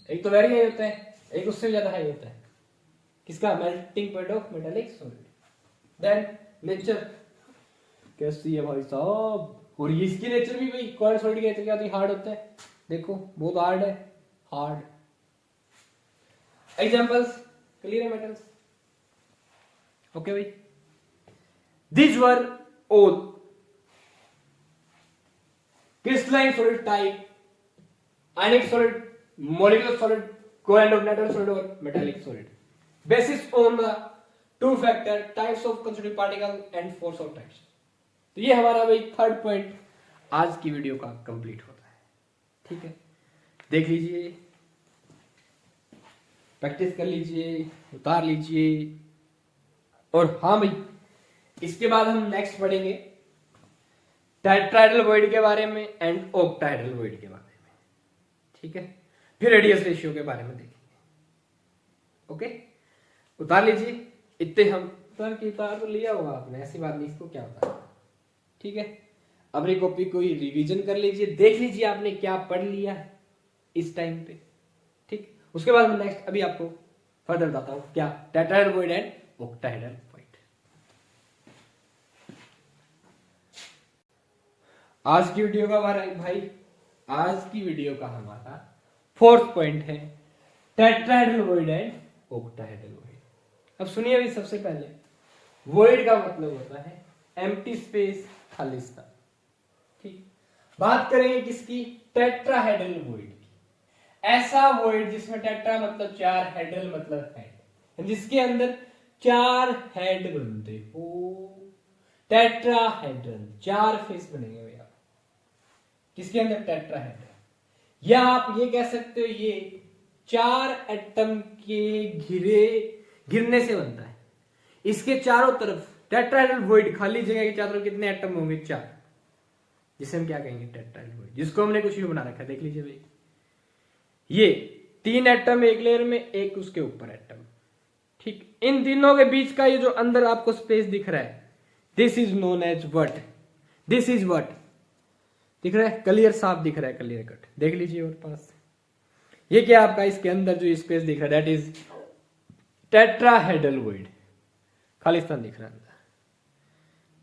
एक तो वेरी हाई होता है, एक उससे ज्यादा हाई होता है, किसका, melting point of metallic solid. Then nature कैसी है भाई साहब, और इसकी नेचर भी भाई, कौन सॉलिड की नेचर क्या होती है, हार्ड होता है। देखो बहुत हार्ड है, हार्ड। एग्जांपल्स क्लियर है, मेटल्स, ओके भाई। These were all crystalline solid type, ionic solid, molecular solid, covalent of natural solid or metallic solid, basis on the two factor types of constitutive particle and force of attraction। तो ये हमारा भाई third point आज की video का complete होता है। ठीक है, देख लीजिए, प्रैक्टिस कर लीजिए, उतार लीजिए। और हाँ भाई, इसके बाद हम नेक्स्ट पढ़ेंगे टेट्राहेड्रल वॉइड के बारे में एंड ऑक्टाहेड्रल वॉइड के बारे में। ठीक है, फिर रेडियस रेशियो के बारे में देखेंगे। ओके, उतार लीजिए, इतने हम उतार तो लिया होगा आपने, ऐसी बात नहीं, इसको क्या होता है। ठीक है, अपनी कॉपी को रिवीजन कर लीजिए, देख लीजिए आपने क्या पढ़ लिया है इस टाइम पे। ठीक, उसके बाद मैं नेक्स्ट अभी आपको फर्दर बताता हूं क्या, tetrahedral void and octahedral void. आज की वीडियो का भाई, आज की वीडियो का हमारा फोर्थ पॉइंट है tetrahedral void and octahedral void. अब सुनिए अभी, सबसे पहले वॉइड का मतलब होता है एम्प्टी स्पेस, खाली स्थान। ठीक, बात करेंगे किसकी, टेट्राहेड्रल वॉइड की। ऐसा वॉइड जिसमें टेट्रा मतलब चार, हेड्रल मतलब हेड, जिसके अंदर चार हेड बनते हो, टेट्राहेड्रल, चार फेस बनेंगे भैया किसके अंदर, टेट्राहेड्रल। या आप ये कह सकते हो ये चार एटम के घिरने से बनता है। इसके चारों तरफ टेट्राहेड्रल वॉइड, खाली जगह के चारों तरफ कितने एटम होंगे, चार, जिसे हम क्या कहेंगे, टेट्राहेड्रल वॉइड, जिसको हमने कुछ भी बना रखा है, देख लीजिए भाई। ये तीन एटम एक लेयर में, एक उसके ऊपर एटम, ठीक। इन तीनों के बीच का ये जो अंदर आपको स्पेस दिख रहा है, this is known as what, this is what, दिख रहा है, क्लियर साफ दिख रहा है, क्लियर कट, देख लीजिए और पास। ये क्या आपका इसके अंदर जो स्पेस दिख रहा है, that is tetrahedral void, Khalistan दिख रहा है अंदर,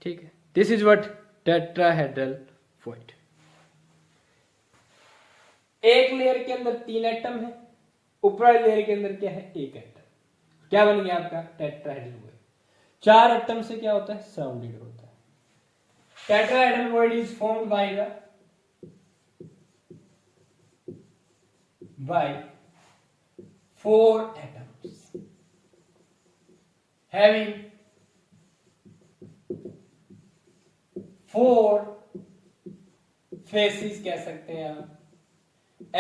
ठीक है। This is what, tetrahedral void. एक लेयर के अंदर तीन एटम है, ऊपर लेयर के अंदर क्या है, एक एटम, क्या बन गया आपका, टेट्राहेड्रल वॉइड। चार एटम से क्या होता है, सराउंडेड होता है। Tetrahedral void is formed by four atoms having four faces, कह सकते हैं आप,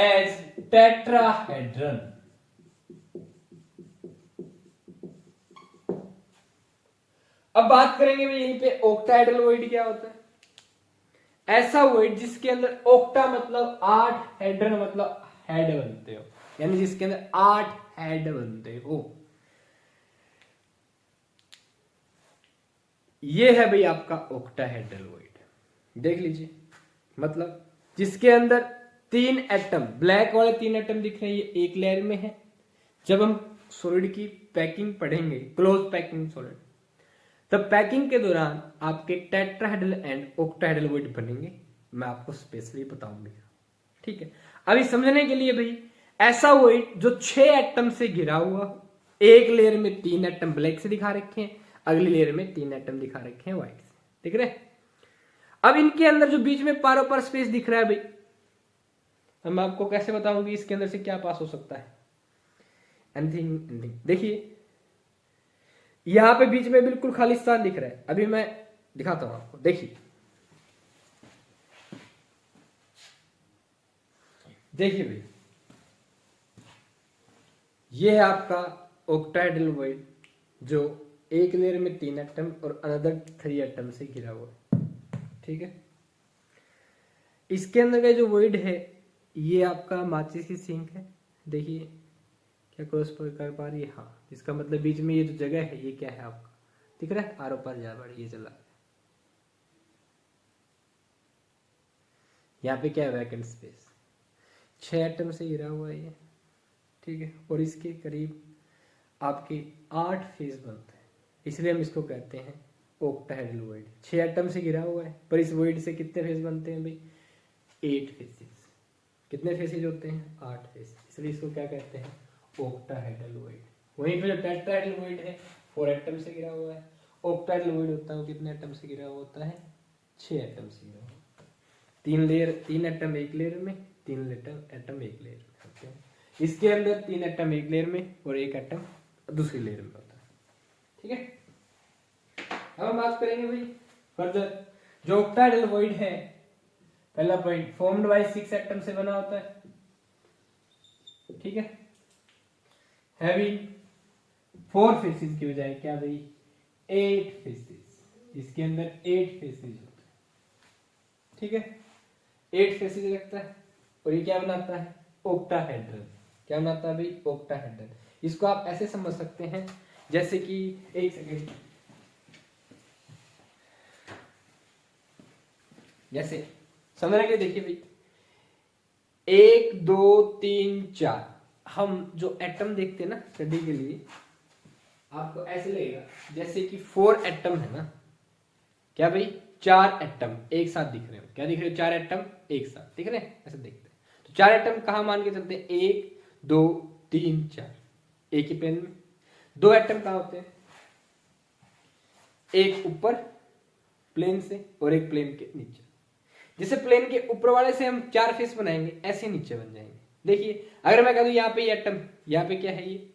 as tetrahedron। अब बात करेंगे भाई यहीं पे ऑक्टाहेड्रल वॉइड क्या होता है। ऐसा वॉइड जिसके अंदर ऑक्टा मतलब आठ, हेड्रन मतलब हेड बनते हो, यानी जिसके अंदर आठ हेड बनते हो। ये है भाई आपका ऑक्टाहेड्रल वॉइड, देख लीजिए, मतलब जिसके अंदर तीन एटम, ब्लैक वाले तीन एटम दिख रहे हैं, ये एक लेयर में है। जब हम सॉलिड की पैकिंग पढ़ेंगे, क्लोज पैकिंग सॉलिड, तब पैकिंग के दौरान आपके टेट्राहेड्रल एंड ऑक्टाहेड्रल वॉइड बनेंगे, मैं आपको स्पेशली बताऊंगी, ठीक है। अभी समझने के लिए भाई, ऐसा वॉइड जो 6 एटम से घिरा हुआ, एक लेयर में 3 एटम ब्लैक से दिखा रखे हैं, अगली लेयर में 3 एटम दिखा रखे हैं व्हाइट से, दिख रहे। अब इनके अंदर जो बीच में पारो पर स्पेस दिख रहा है भाई, हम आपको कैसे बताऊंगी इसके अंदर से क्या पास हो सकता है, एनीथिंग। देखिए यहां पे बीच में बिल्कुल खाली स्थान दिख रहा है, अभी मैं दिखाता हूं आपको, देखिए देखिए भाई, ये है आपका ऑक्टाहेड्रल वॉइड जो एक लेयर में 3 एटम और अनदर 3 एटम से घिरा हुआ है, ठीक है। इसके अंदर का जो वॉइड है, ये आपका माचिस की सिंक है, देखिए क्या क्रॉस कर पा रही है, हाँ, इसका मतलब बीच में ये जो जगह है, ये क्या है आपका, दिख रहा है, आर पार जा बढ़ ये चला, यहाँ पे क्या है, वैकेंट स्पेस, 6 एटम से घिरा हुआ है ये, ठीक है। और इसके करीब आपके 8 फेस बनते हैं, इसलिए हम इसको कहते हैं ऑक्टाहेड्रल वॉइड। 6 एटम से घिरा हुआ है, पर इस वॉइड से कितने फेस बनते हैं भाई, 8 फेसेस। कितने फेसेज होते हैं, 8 फेस, इसलिए इसको क्या कहते हैं, ऑक्टाहेड्रल वॉइड। वहीं पे जो टेट्राहेड्रल वॉइड है 4 एटम से घिरा हुआ है, ऑक्टाहेड्रल वॉइड होता है कितने एटम से घिरा हुआ होता है, 6 एटम से घिरा हुआ, 3 लेयर, 3 एटम एक लेयर में, 3 एटम एक लेयर में होते हैं। इसके अंदर 3 एटम एक लेयर में और 1 एटम दूसरी लेयर में होता है, ठीक है। अब हम बात करेंगे भाई फर्दर, जो ऑक्टाहेड्रल वॉइड है, पहला पॉइंट, फॉर्म्ड बाय 6 एटम से बना होता है, ठीक है। हैविंग 4 फेसेस की बजाय क्या भाई, 8 फेसेस, इसके अंदर 8 फेसेस होते हैं, ठीक है। 8 फेसेस रखता है, और ये क्या बनाता है, ऑक्टाहेड्रल। क्या बनाता है भाई, ऑक्टाहेड्रल। इसको आप ऐसे समझ सकते हैं जैसे कि, एक सेकेंड, जैसे समझने के लिए देखिए भाई, 1 2 3 4, हम जो एटम देखते हैं ना स्टडी के लिए, आपको ऐसे लगेगा जैसे कि 4 एटम है ना, क्या भाई, 4 एटम एक साथ दिख रहे हो, क्या दिख रहे हो, 4 एटम एक साथ दिख रहे हैं, ऐसे देखते हैं। तो 4 एटम कहां मान के चलते हैं, 1 2 3 4, एक ही प्लेन में। 2 एटम कहां होते हैं, एक ऊपर प्लेन से और एक प्लेन के नीचे। जैसे प्लेन के ऊपर वाले से हम 4 फेस बनाएंगे, ऐसे नीचे बन जाएंगे। देखिए अगर मैं कह दूं यहाँ पे ये एटम, यहाँ पे क्या है, ये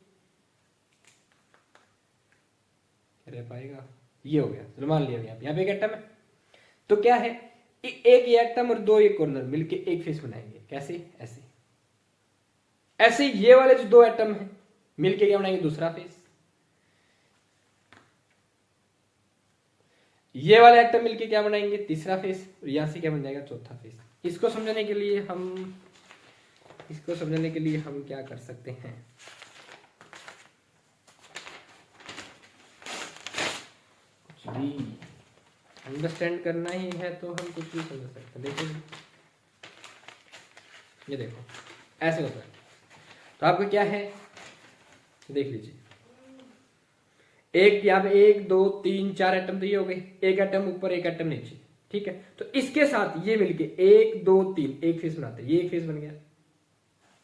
रह पाएगा, ये हो गया, चलो मान लिया यहाँ पे एक एटम है, तो क्या है, एक ये एटम और 2 ये कॉर्नर मिलके एक फेस बनाएंगे। कैसे? ऐसे। ऐसे ये वाले जो 2 एटम है मिलके क्या बनाएंगे, दूसरा फेस। ये वाले एटम मिलके क्या बनाएंगे, तीसरा फेस। और यहां से क्या बन जाएगा, चौथा फेस। इसको समझने के लिए हम क्या कर सकते हैं, कुछ भी अंडरस्टैंड करना ही है तो हम कुछ भी समझ सकते हैं। देखिए ये देखो ऐसे होता है, तो आपका क्या है, देख लीजिए, एक यहाँ पे 1 2 3 4 एटम तो ये हो गए, एक एटम ऊपर एक एटम नीचे, ठीक है। तो इसके साथ ये मिलके 1 2 3 एक फेस बनाते हैं, ये एक फेस बन गया।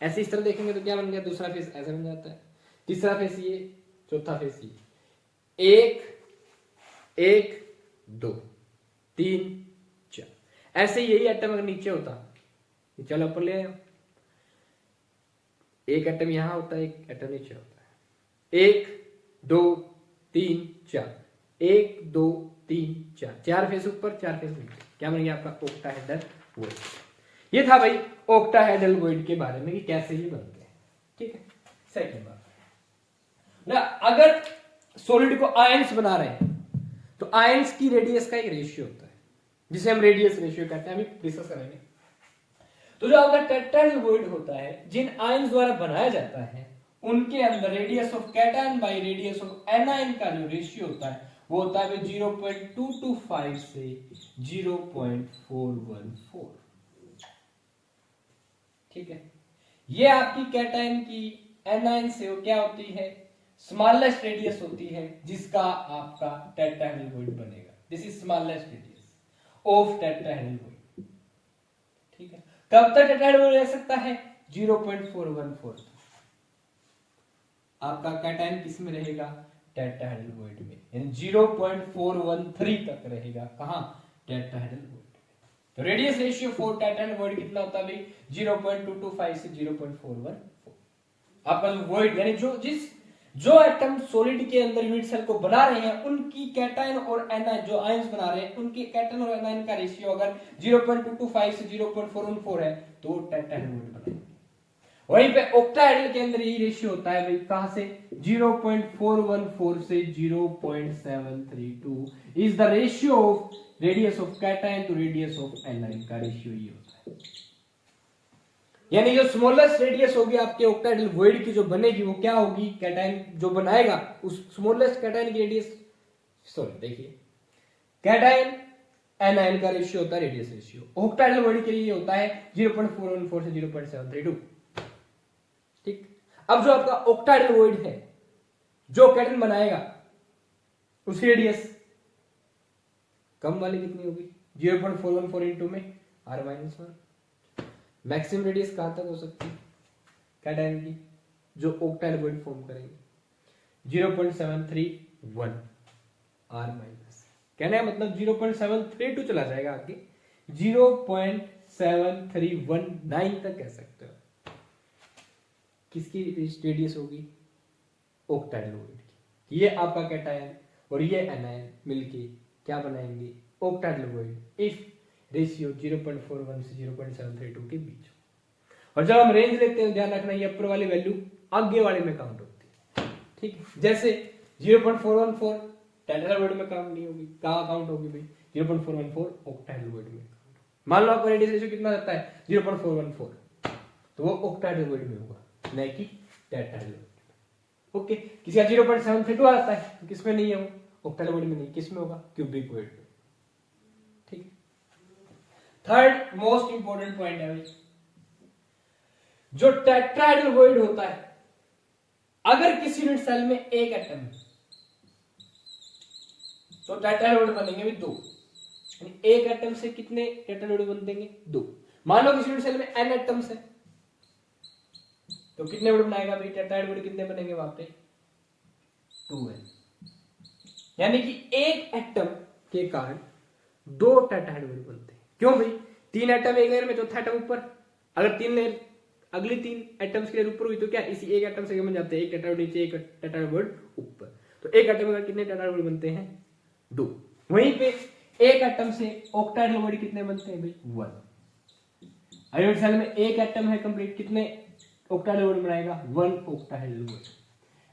ऐसे इस तरह देखेंगे तो क्या बन गया, दूसरा फेस ऐसा बन जाता है, तीसरा फेस ये, चौथा फेस ये, 1 1 2 3 4। ऐसे यही एटम अगर नीचे होता, चलो ऊपर ले आया, एक एटम यहां होता है, एक एटम नीचे होता है, 1 2 3 4, 1 2 3 4, 4 फेस ऊपर 4 फेस नीचे, क्या बन गया आपका ऑक्टाहेड्रल वॉइड। ये था भाई ऑक्टाहेड्रल वॉइड के बारे में कि कैसे ये बनते हैं, ठीक है। सेकंड बात ना, अगर सॉलिड को आयंस बना रहे हैं तो आयंस की रेडियस का एक रेशियो होता है जिसे हम रेडियस रेशियो कहते हैं, अभी डिस्कस करेंगे। तो जो आपका टेट्राहेड्रल वॉइड होता है, जिन आयंस द्वारा बनाया जाता है उनके अंदर radius of cation by radius of anion का जो रेशियो होता है वो होता है 0.225 से 0.414, ठीक है। ये आपकी कैटायन की एनायन से वो क्या होती है, स्मॉलेस्ट रेडियस होती है, जिसका आपका टेट्राहेड्रल वॉइड बनेगा। This is smallest radius of tetrahedral void, ठीक है। कब तक टेट्राहेड्रल वॉइड रह सकता है, 0.414 तक। आपका कैटायन किस में रहेगा, टेट्राहेड्रल वॉइड में, यानी 0.413 तक रहेगा, कहां, टेट्राहेड्रल वॉइड में। तो radius ratio for tetrahedral void कितना होता है भाई, 0.225 से 0.414। आपका जो वॉइड यानी जो एटम सॉलिड के अंदर यूनिट सेल को बना रहे हैं उनकी कैटायन और एनायन, जो आयंस बना रहे हैं उनके कैटायन और एनायन का रेशियो अगर 0.225 से 0.414 है तो वो टेट्राहेड्रल वॉइड बनेगा। वहीं पे ऑक्टाहेड्रल के अंदर यही रेशियो होता है भाई, कहां से, 0.414 से 0.732 is the ratio of radius of cation to radius of anion का रेशियो ये होता है। यानी जो स्मॉलेस्ट रेडियस होगी आपके ऑक्टाहेड्रल वॉइड की जो बनेगी वो क्या होगी, कैटायन जो बनाएगा उस स्मॉलेस्ट कैटायन की रेडियस, सॉरी देखिए, कैटायन एनायन का रेशियो होता है रेडियस रेशियो, ऑक्टाहेड्रल वॉइड के लिए होता है 0.414 से 0.732, ठीक। अब जो आपका ऑक्टाहेड्रल वॉइड है, जो कैटायन बनाएगा उसकी रेडियस कम वाली कितनी होगी, 0.414 इंटू में r-1। मैक्सिमम रेडियस कहां तक हो सकती है कैटायन की, जो ऑक्टाहेड्रल वॉइड फॉर्म करेंगे, 0.731 r-, कहने का मतलब 0.732 चला जाएगा आगे, 0.7319 तक कह सकते हो। किसकी रेडियस होगी, ऑक्टाहेड्रल वॉइड की। ये आपका कैटायन और ये एनायन मिलके क्या बनाएंगे, ऑक्टाहेड्रल वॉइड, इफ रेशियो 0.41 से 0.732 के बीच। और जब हम रेंज लेते हैं ध्यान रखना ये अपर वाली वैल्यू आगे वाले में काउंट होती है, ठीक है। जैसे 0.414 टेट्राहेड्रल वॉइड में काउंट नहीं होगी, कहां काउंट होगी भाई, 0.414 ऑक्टाहेड्रल वॉइड में। मान लो आपका रेडियस रेशियो कितना रहता है, 0.414, तो वो ऑक्टाहेड्रल वॉइड में होगा, नहीं कि टेट्राहेड्रल वॉइड में। ओके, किसी का 0.732 आता है तो किसमें नहीं है, वो ऑक्टाहेड्रल वॉइड में नहीं, किसमें होगा, क्यूबिक वॉइड में, ठीक। थर्ड मोस्ट इंपॉर्टेंट पॉइंट है भाई, जो टेट्राहेड्रल वॉइड होता है, अगर किसी यूनिट सेल में एक एटम है तो टेट्राहेड्रल वॉइड बनेंगे भी 2, एक एटम से कितने टेट्राहेड्रल वॉइड बन देंगे, 2। मान लो किसी यूनिट सेल में n एटम्स है तो कितने वॉइड बनाएगा भाई, टेट्राहेड्रल वॉइड कितने बनेंगे वहां पे, 2n। यानी कि एक एटम के कारण 2 टेट्राहेड्रल वॉइड बनते हैं। क्यों भाई, 3 एटम एक लेयर में, चौथा एटम ऊपर। अगर 3 लेयर अगली 3 एटम्स की लेयर ऊपर हुई तो क्या इसी एक एटम से बन जाते हैं, एक टेट्राहेड्रल नीचे एक टेट्राहेड्रल ऊपर। तो एक एटम में कितने टेट्राहेड्रल बनते हैं, 2। वहीं पे एक एटम से ऑक्टाहेड्रल बॉडी कितने बनते हैं भाई, 1। आयोनिक सेल में एक एटम है कंप्लीट, कितने ऑक्टाहेड्रल बॉडी बनाएगा, 1 ऑक्टाहेड्रल बॉडी।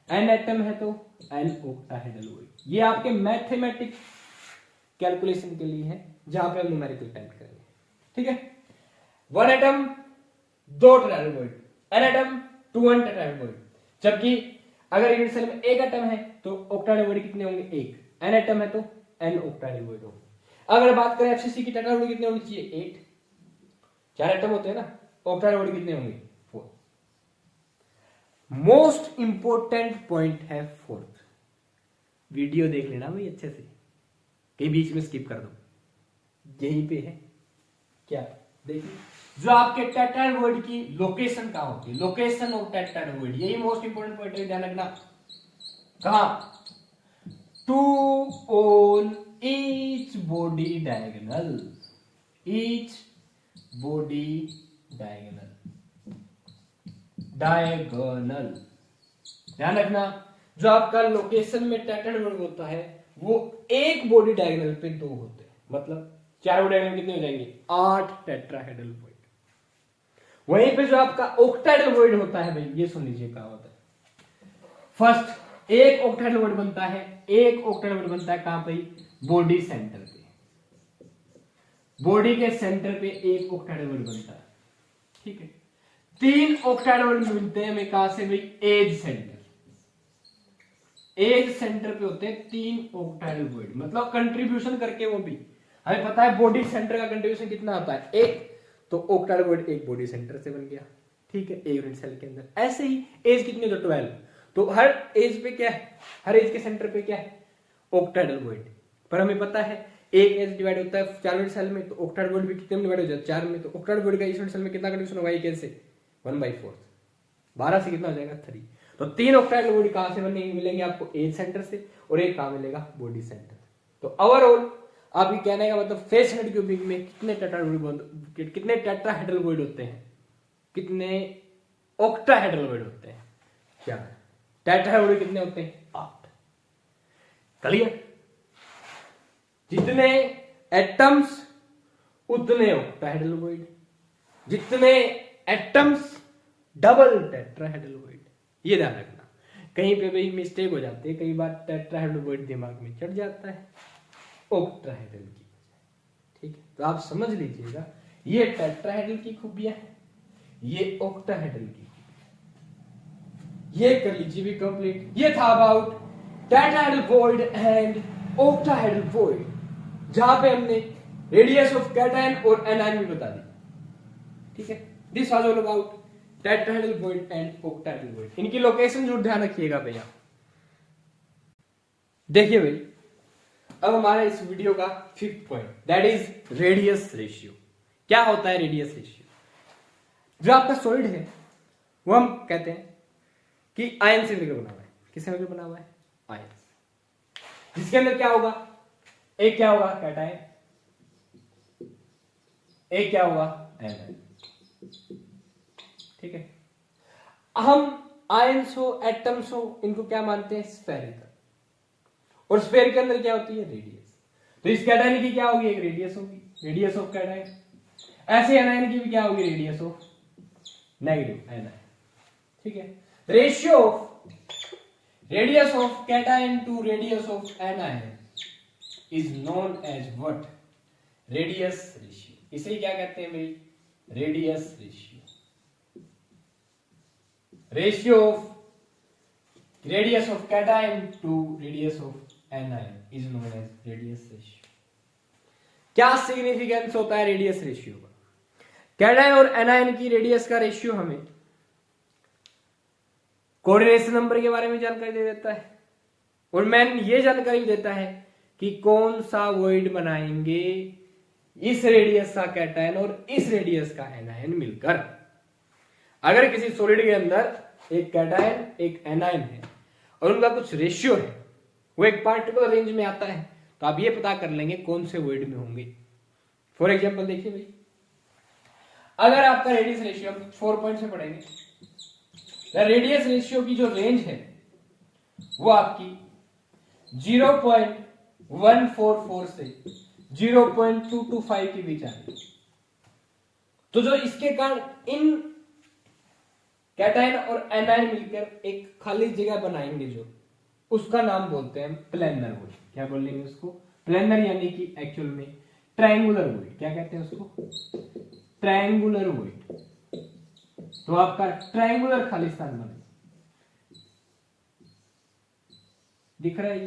n एटम है तो n ऑक्टाहेड्रल बॉडी। ये आपके मैथमेटिक कैलकुलेशन के लिए है, जहां पे हम न्यूमेरिकल टाइप करेंगे, ठीक है। 1 atom 2 tetrahedral body, n atom 2 tetrahedral body. जबकि अगर यूनिट सेल में एक एटम है तो ऑक्टाहेड्रल बॉडी कितने होंगे, 1। n एटम है तो n ऑक्टाहेड्रल बॉडी होंगे। अगर बात करें एफसीसी की, टेट्राहेड्रल बॉडी कितने होनी चाहिए, 8। 4 एटम होते हैं ना, ऑक्टाहेड्रल बॉडी कितने होंगे, 4। मोस्ट इंपोर्टेंट पॉइंट है 4th। वीडियो देख लेना भाई अच्छे से, कहीं बीच में स्किप कर दो, यहीं पे है क्या, देखिए जो आपके टेट्राहेड्रल की लोकेशन कहां होती है, लोकेशन ऑफ टेट्राहेड्रल, यही मोस्ट इंपोर्टेंट पॉइंट है, ध्यान रखना। कहां, 2 on each body diagonal, each body diagonal, diagonal, ध्यान रखना। जो आपका लोकेशन में टेट्राहेड्रल होता है वो एक बॉडी डायगोनल पे 2 होते हैं, मतलब 4 बॉडी डायगोनल कितने हो जाएंगे, 8 टेट्राहेड्रल बॉडी। वहीं पे जो आपका ऑक्टाहेड्रल बॉडी होता है भाई, ये सुन लीजिए क्या होता है। फर्स्ट एक ऑक्टाहेड्रल बॉडी बनता है, एक ऑक्टाहेड्रल बॉडी बनता है कहां पे, बॉडी सेंटर पे, बॉडी के सेंटर पे एक ऑक्टाहेड्रल बॉडी बनता है, ठीक है। 3 ऑक्टाहेड्रल बॉडी मिलते हैं हमें कहां से भाई, एज सेंटर, एज सेंटर पे होते हैं 3 ऑक्टाहेड्रल बॉडी, मतलब कंट्रीब्यूशन करके वो भी हमें पता है बॉडी सेंटर का कंट्रीब्यूशन कितना आता है, 1। तो ऑक्टाहेड्रल बॉडी एक बॉडी सेंटर से बन गया, ठीक है, एक यूनिट सेल के अंदर। ऐसे ही एज कितनी हो, 12। तो हर एज पे क्या है, हर एज के सेंटर पे क्या है, ऑक्टाहेड्रल बॉडी। पर हमें पता है एक एज डिवाइड होता है 4 यूनिट सेल में, तो ऑक्टाहेड्रल बॉडी भी कितने में डिवाइड हो जाता है, 4 में। तो ऑक्टाहेड्रल बॉडी का इस यूनिट सेल में कितना कंट्रीब्यूशन होगा, एक एज से 1/4, 12 से कितना हो जाएगा, 3। तो 3 ऑक्टाहेड्रल बॉडी कहां से बनेंगे, मिलेंगे आपको एज सेंटर से, और एक कहां मिलेगा, बॉडी सेंटर। तो ओवरऑल आप ये कहने का मतलब फेस हेड क्यूबिक में कितने टेट्राहेड्रल बॉडी होते हैं, कितने ऑक्टाहेड्रल बॉडी होते हैं, क्या टेट्राहेड्रल बॉडी कितने होते हैं, 8। क्लियर, जितने एटम्स उतने ऑक्टाहेड्रल बॉडी, जितने एटम्स डबल टेट्राहेड्रल बॉडी। ये ध्यान रखना, कहीं पे भी मिस्टेक हो जाती है, कई बार टेट्राहेड्रल बॉडी दिमाग में चढ़ जाता है ऑक्टाहेड्रल की, ठीक है। तो आप समझ लीजिएगा, ये टेट्राहेड्रल की खूबियां है, ये ऑक्टाहेड्रल की, ये कर लीजिए भी कंप्लीट। ये था about tetrahedral void and octahedral void, जहां पे हमने रेडियस ऑफ कैटायन और एनायन भी बता दी, ठीक है। This was all about tetrahedral void and octahedral void. इनकी लोकेशन जरूर ध्यान रखिएगा भैया। देखिए भाई, अब हमारा इस वीडियो का 5th point, that is radius ratio. क्या होता है रेडियस रेशियो? जो आपका सॉलिड है वो हम कहते हैं कि आयन से मिलकर बना हुआ है। किससे मिलकर बना हुआ है? आयन, जिसके अंदर क्या होगा, एक क्या होगा, कैटायन, एक क्या होगा, एनायन, ठीक है। हम आयंस हो, एटम्स हो, इनको क्या मानते हैं, स्फेरिकल। और स्फेयर के अंदर क्या होती है, रेडियस। तो इस कैटायन की क्या होगी, एक रेडियस होगी, रेडियस ऑफ कैटायन। ऐसे एनायन की भी क्या होगी, रेडियस ऑफ नेगेटिव एनायन, ठीक है। Ratio of radius of cation to radius of anion is known as what, radius ratio. इसे क्या कहते हैं भाई, radius ratio. Ratio of radius of cation to radius of anion is known as radius ratio. क्या significance होता है radius ratio का? Cation और एनायन की रेडियस का रेशियो हमें कोऑर्डिनेशन नंबर के बारे में जानकारी दे देता है, और मैन ये जानकारी देता है कि कौन सा वॉइड बनाएंगे इस रेडियस का कैटायन और इस रेडियस का एनायन मिलकर। अगर किसी सॉलिड के अंदर एक कैटायन एक एनायन है और उनका कुछ रेशियो है, वो एक पार्टिकुलर रेंज में आता है, तो आप ये पता कर लेंगे कौन से वॉइड में होंगे। फॉर एग्जांपल देखिए भाई, अगर आपका रेडियस रेशियो, हम 4 पॉइंट से पढ़ेंगे, रेडियस रेशियो की जो रेंज है वो आपकी 0.144 से 0.225 के बीच आ रही है। तो जो इसके कारण इन कैटायन और एनायन मिलकर एक खाली जगह बनाएंगे, जो उसका नाम बोलते हैं प्लेनर वॉइड। क्या बोलेंगे उसको? प्लेनर, यानी कि एक्चुअल में ट्रायंगुलर वॉइड। क्या कहते हैं उसको? Triangular void. तो आपका ट्रायंगुलर खालिस्तान बने। दिख रहा है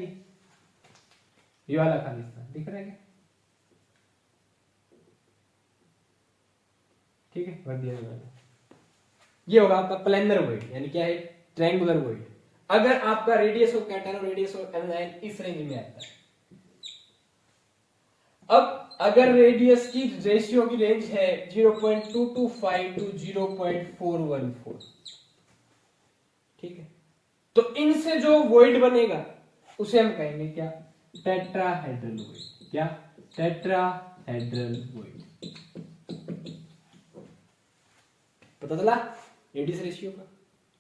ये वाला खालिस्तान दिख रहा है क्या? ठीक है, भर दिया वाला। ये होगा आपका प्लेनर वॉइड, यानी क्या है? Triangular void. अगर आपका रेडियस ऑफ कैटायन और रेडियस ऑफ एनायन इस रेंज में आता है। अब अगर रेडियस की रेशियो की रेंज है 0.225 टू 0.414, ठीक है, तो इनसे जो वॉइड बनेगा उसे हम कहेंगे क्या? Tetrahedral void. क्या? Tetrahedral void. पता चला रेडियस रेशियो का?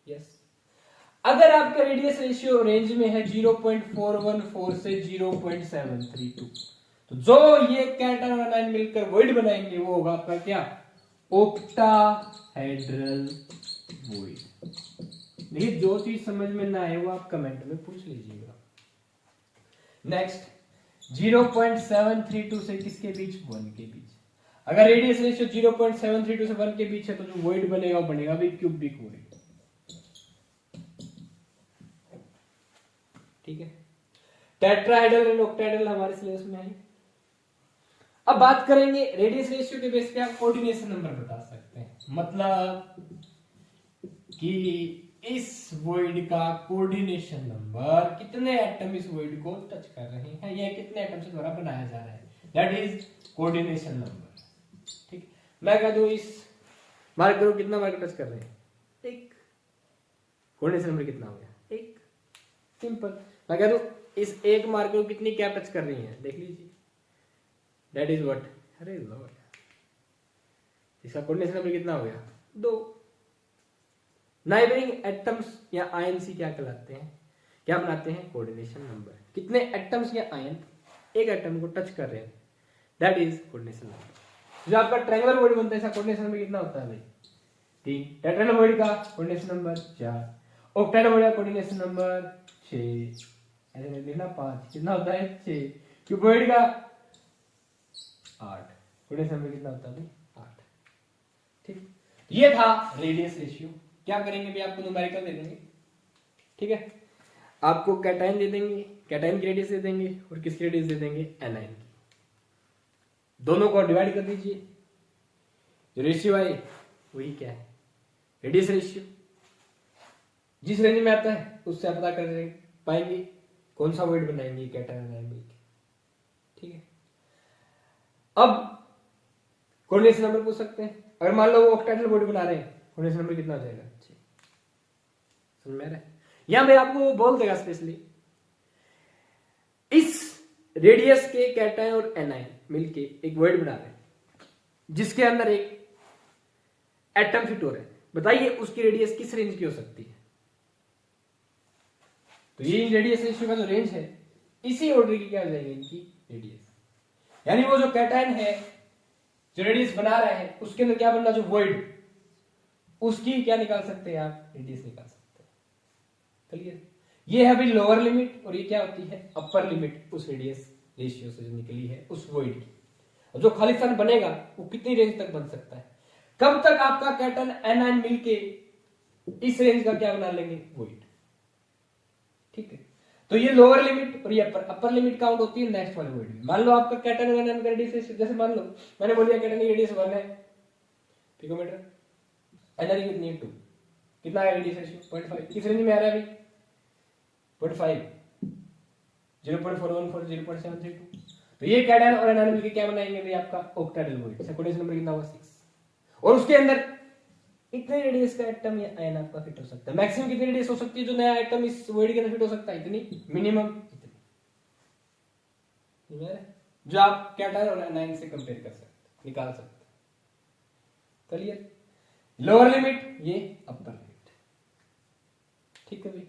यस। अगर आपका रेडियस रेशियो रेंज में है 0.414 से 0.732, तो जो ये कैटायन और एनायन मिलकर वॉइड बनाएंगे वो होगा आपका क्या? Octahedral void. देखिए, जो चीज समझ में ना आए वो आप कमेंट में पूछ लीजिएगा। नेक्स्ट, 0.732 से किसके बीच? 1 के बीच। अगर रेडियस रेशियो 0.732 से 1 के बीच है तो जो वॉइड बनेगा वो बनेगा भी क्यूबिक वॉइड। ठीक है, टेट्राहेड्रल एंड ऑक्टाहेड्रल हमारे सिलेबस में है। अब बात करेंगे रेडियस रेशियो के बेस पे आप कोऑर्डिनेशन नंबर बता सकते हैं, मतलब कि इस वॉइड का कोऑर्डिनेशन नंबर, कितने एटम इस वॉइड को टच कर रहे हैं या कितने एटम से द्वारा बनाया जा रहा है, दैट इज कोऑर्डिनेशन नंबर। ठीक, मैं कह दूं इस मार्कर को कितना मार्कर टच कर रहे हैं? 1। कोऑर्डिनेशन नंबर कितना हो गया? 1। सिंपल। मैं कह दूं इस एक मार्कर को कितनी क्या टच कर रही है? देख लीजिए, दैट इज व्हाट? अरे लॉर्ड, इसका कोऑर्डिनेशन नंबर कितना हो गया? 2। नाइबरिंग एटम्स या आयन क्या कहलाते हैं? क्या बनाते हैं? Coordination number. कितने एटम्स या आयन एक एटम को टच कर रहे हैं, दैट इज कोऑर्डिनेशन नंबर। जो आपका ट्रायंगुलर वॉइड बनता है, इसका कोऑर्डिनेशन नंबर कितना होता है भाई? 3। टेट्राहेड्रल वॉइड का कोऑर्डिनेशन नंबर 4। ऑक्टाहेड्रल वॉइड का कोऑर्डिनेशन नंबर 6। ऐसे लिखना 5। कितना होता है? 6। क्यूबॉइड का 8। कोऑर्डिनेशन नंबर कितना होता है भाई? 8। ठीक, ये था रेडियस रेशियो। क्या करेंगे भी? आपको न्यूमेरिकल दे देंगे, ठीक है, आपको कैटायन दे देंगे, कैटायन की रेडियस दे देंगे और किसकी रेडियस दे देंगे? एनायन की। दोनों को डिवाइड कर दीजिए, जो रेशियो आए वही क्या है? Radius ratio. जिस रेंज में आता है उससे आप पता कर पाएंगे कौन सा वॉइड बनाएंगे कैटायन एनायन मिलकर। ठीक है, अब कोऑर्डिनेशन नंबर पूछ सकते हैं। अगर मान लो वो ऑक्टाहेड्रल वॉइड बना रहे हैं, कोऑर्डिनेशन नंबर कितना हो जाएगा? 6। समझ में आ रहा है? यहां पे आपको बोल देगा स्पेशली, इस रेडियस के कैटायन और एनायन मिलके एक वॉइड बना रहे हैं जिसके अंदर एक एटम फिट हो रहा है। बताइए उसकी रेडियस किस रेंज की हो सकती है? तो ये रेडियस रेशियो का जो रेंज है, इसी ऑर्डर की क्या हो जाएगी? इनकी रेडियस। यानी वो जो कैटायन है जो रेडियस बना रहा है, उसके अंदर क्या बनना? जो वॉइड, उसकी क्या निकाल सकते हैं आप? रेडियस निकाल सकते हैं। क्लियर? ये है अभी लोअर लिमिट और ये क्या होती है? अपर लिमिट उस रेडियस रेशियो से जो निकली है उस वॉइड की। जो खालिस्तान बनेगा वो कितनी रेंज तक बन सकता है? कब तक आपका कैटायन एनायन मिलके इस रेंज का क्या बना लेंगे? वॉइड। ठीक है, तो ये लोअर लिमिट और ये अपर लिमिट काउंट होती है नेक्स्ट वाले वॉइड में। मान लो आपका कैटायन और एनायन का रेडियस, जैसे मान लो मैंने बोल दिया कैटायन की रेडियस 1 है पिकोमीटर, एनायन कितनी है? 2। कितना है रेडियस रेशियो? 0.5। किस रेंज में आ रहा है अभी? 0.5, 0.414, 0.732। तो ये कैटायन और एनायन मिलकर क्या बनाएंगे भाई? आपका ऑक्टाहेड्रल वॉइड। कोऑर्डिनेशन नंबर कितना होगा? 6। और उसके अंदर इतने रेडियस का एटम या आयन आपका फिट हो सकता है। मैक्सिमम कितनी रेडियस हो सकती है जो नया एटम इस वॉइड के अंदर फिट हो सकता है? इतनी। मिनिमम इतनी। जो आप कैटायन और एनायन से कंपेयर कर सकते, निकाल सकते। क्लियर। लोअर लिमिट ये अपर लिमिट, ठीक है भाई।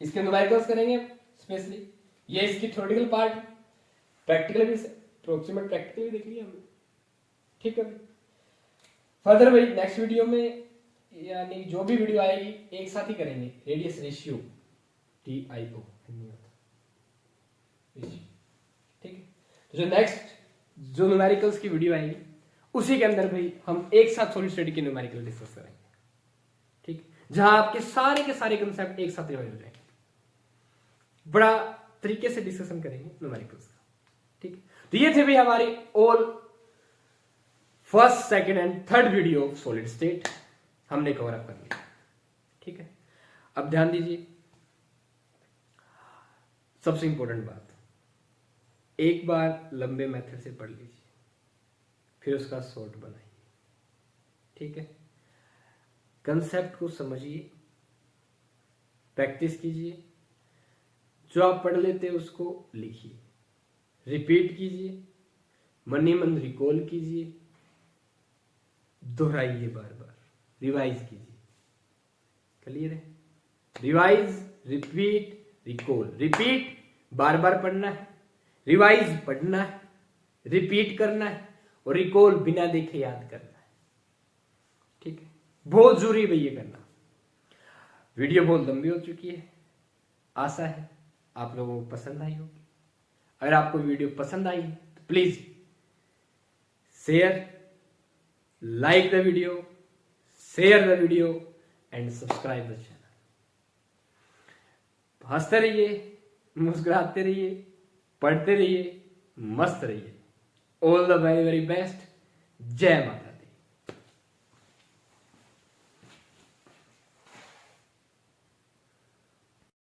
इसके न्यूमेरिकल्स करेंगे स्पेशली, ये इसकी थ्योरेटिकल पार्ट, प्रैक्टिकल भी, अप्रोक्सीमेट प्रैक्टिकल भी देख लिया हमने, ठीक है भाई। फर्दर भाई नेक्स्ट वीडियो में यानी जो भी वीडियो आएगी एक साथ ही करेंगे, रेडियस रेशियो TIO नहीं होता रेशियो, ठीक है। तो जो नेक्स्ट जो न्यूमेरिकल्स की वीडियो आएगी उसी के अंदर भाई हम एक साथ सॉलिड स्टेट के न्यूमेरिकल डिस्कस करेंगे, ठीक, जहां आपके सारे कंसेप्ट एक साथ रिवाइज हो जाएंगे, बड़ा तरीके से डिस्कशन करेंगे न्यूमेरिकल्स का, ठीक। तो ये थे भाई हमारी all first, second and third video of solid state हमने कवर अप कर लिया, ठीक है। अब ध्यान दीजिए, सबसे इंपॉर्टेंट बात, एक बार लंबे मेथड से पढ़ लीजिए, फिर उसका शॉर्ट बनाइए, ठीक है। कंसेप्ट को समझिए, प्रैक्टिस कीजिए, जो आप पढ़ लेते हैं उसको लिखिए, रिपीट कीजिए, मन ही मन रिकॉल कीजिए, दोहराइए, बार बार रिवाइज कीजिए, क्लियर है। Revise, repeat, recall. रिपीट बार बार पढ़ना है, रिवाइज पढ़ना है, रिपीट करना है, और रिकॉल बिना देखे याद करना है, ठीक है। बहुत जरूरी है ये करना। वीडियो बहुत लंबी हो चुकी है, आशा है आप लोगों को पसंद आई होगी। अगर आपको वीडियो पसंद आई तो please share, like the video, share the video and subscribe the channel. हंसते रहिए, मुस्कुराते रहिए, पढ़ते रहिए, मस्त रहिए। All the very very best. जय माता।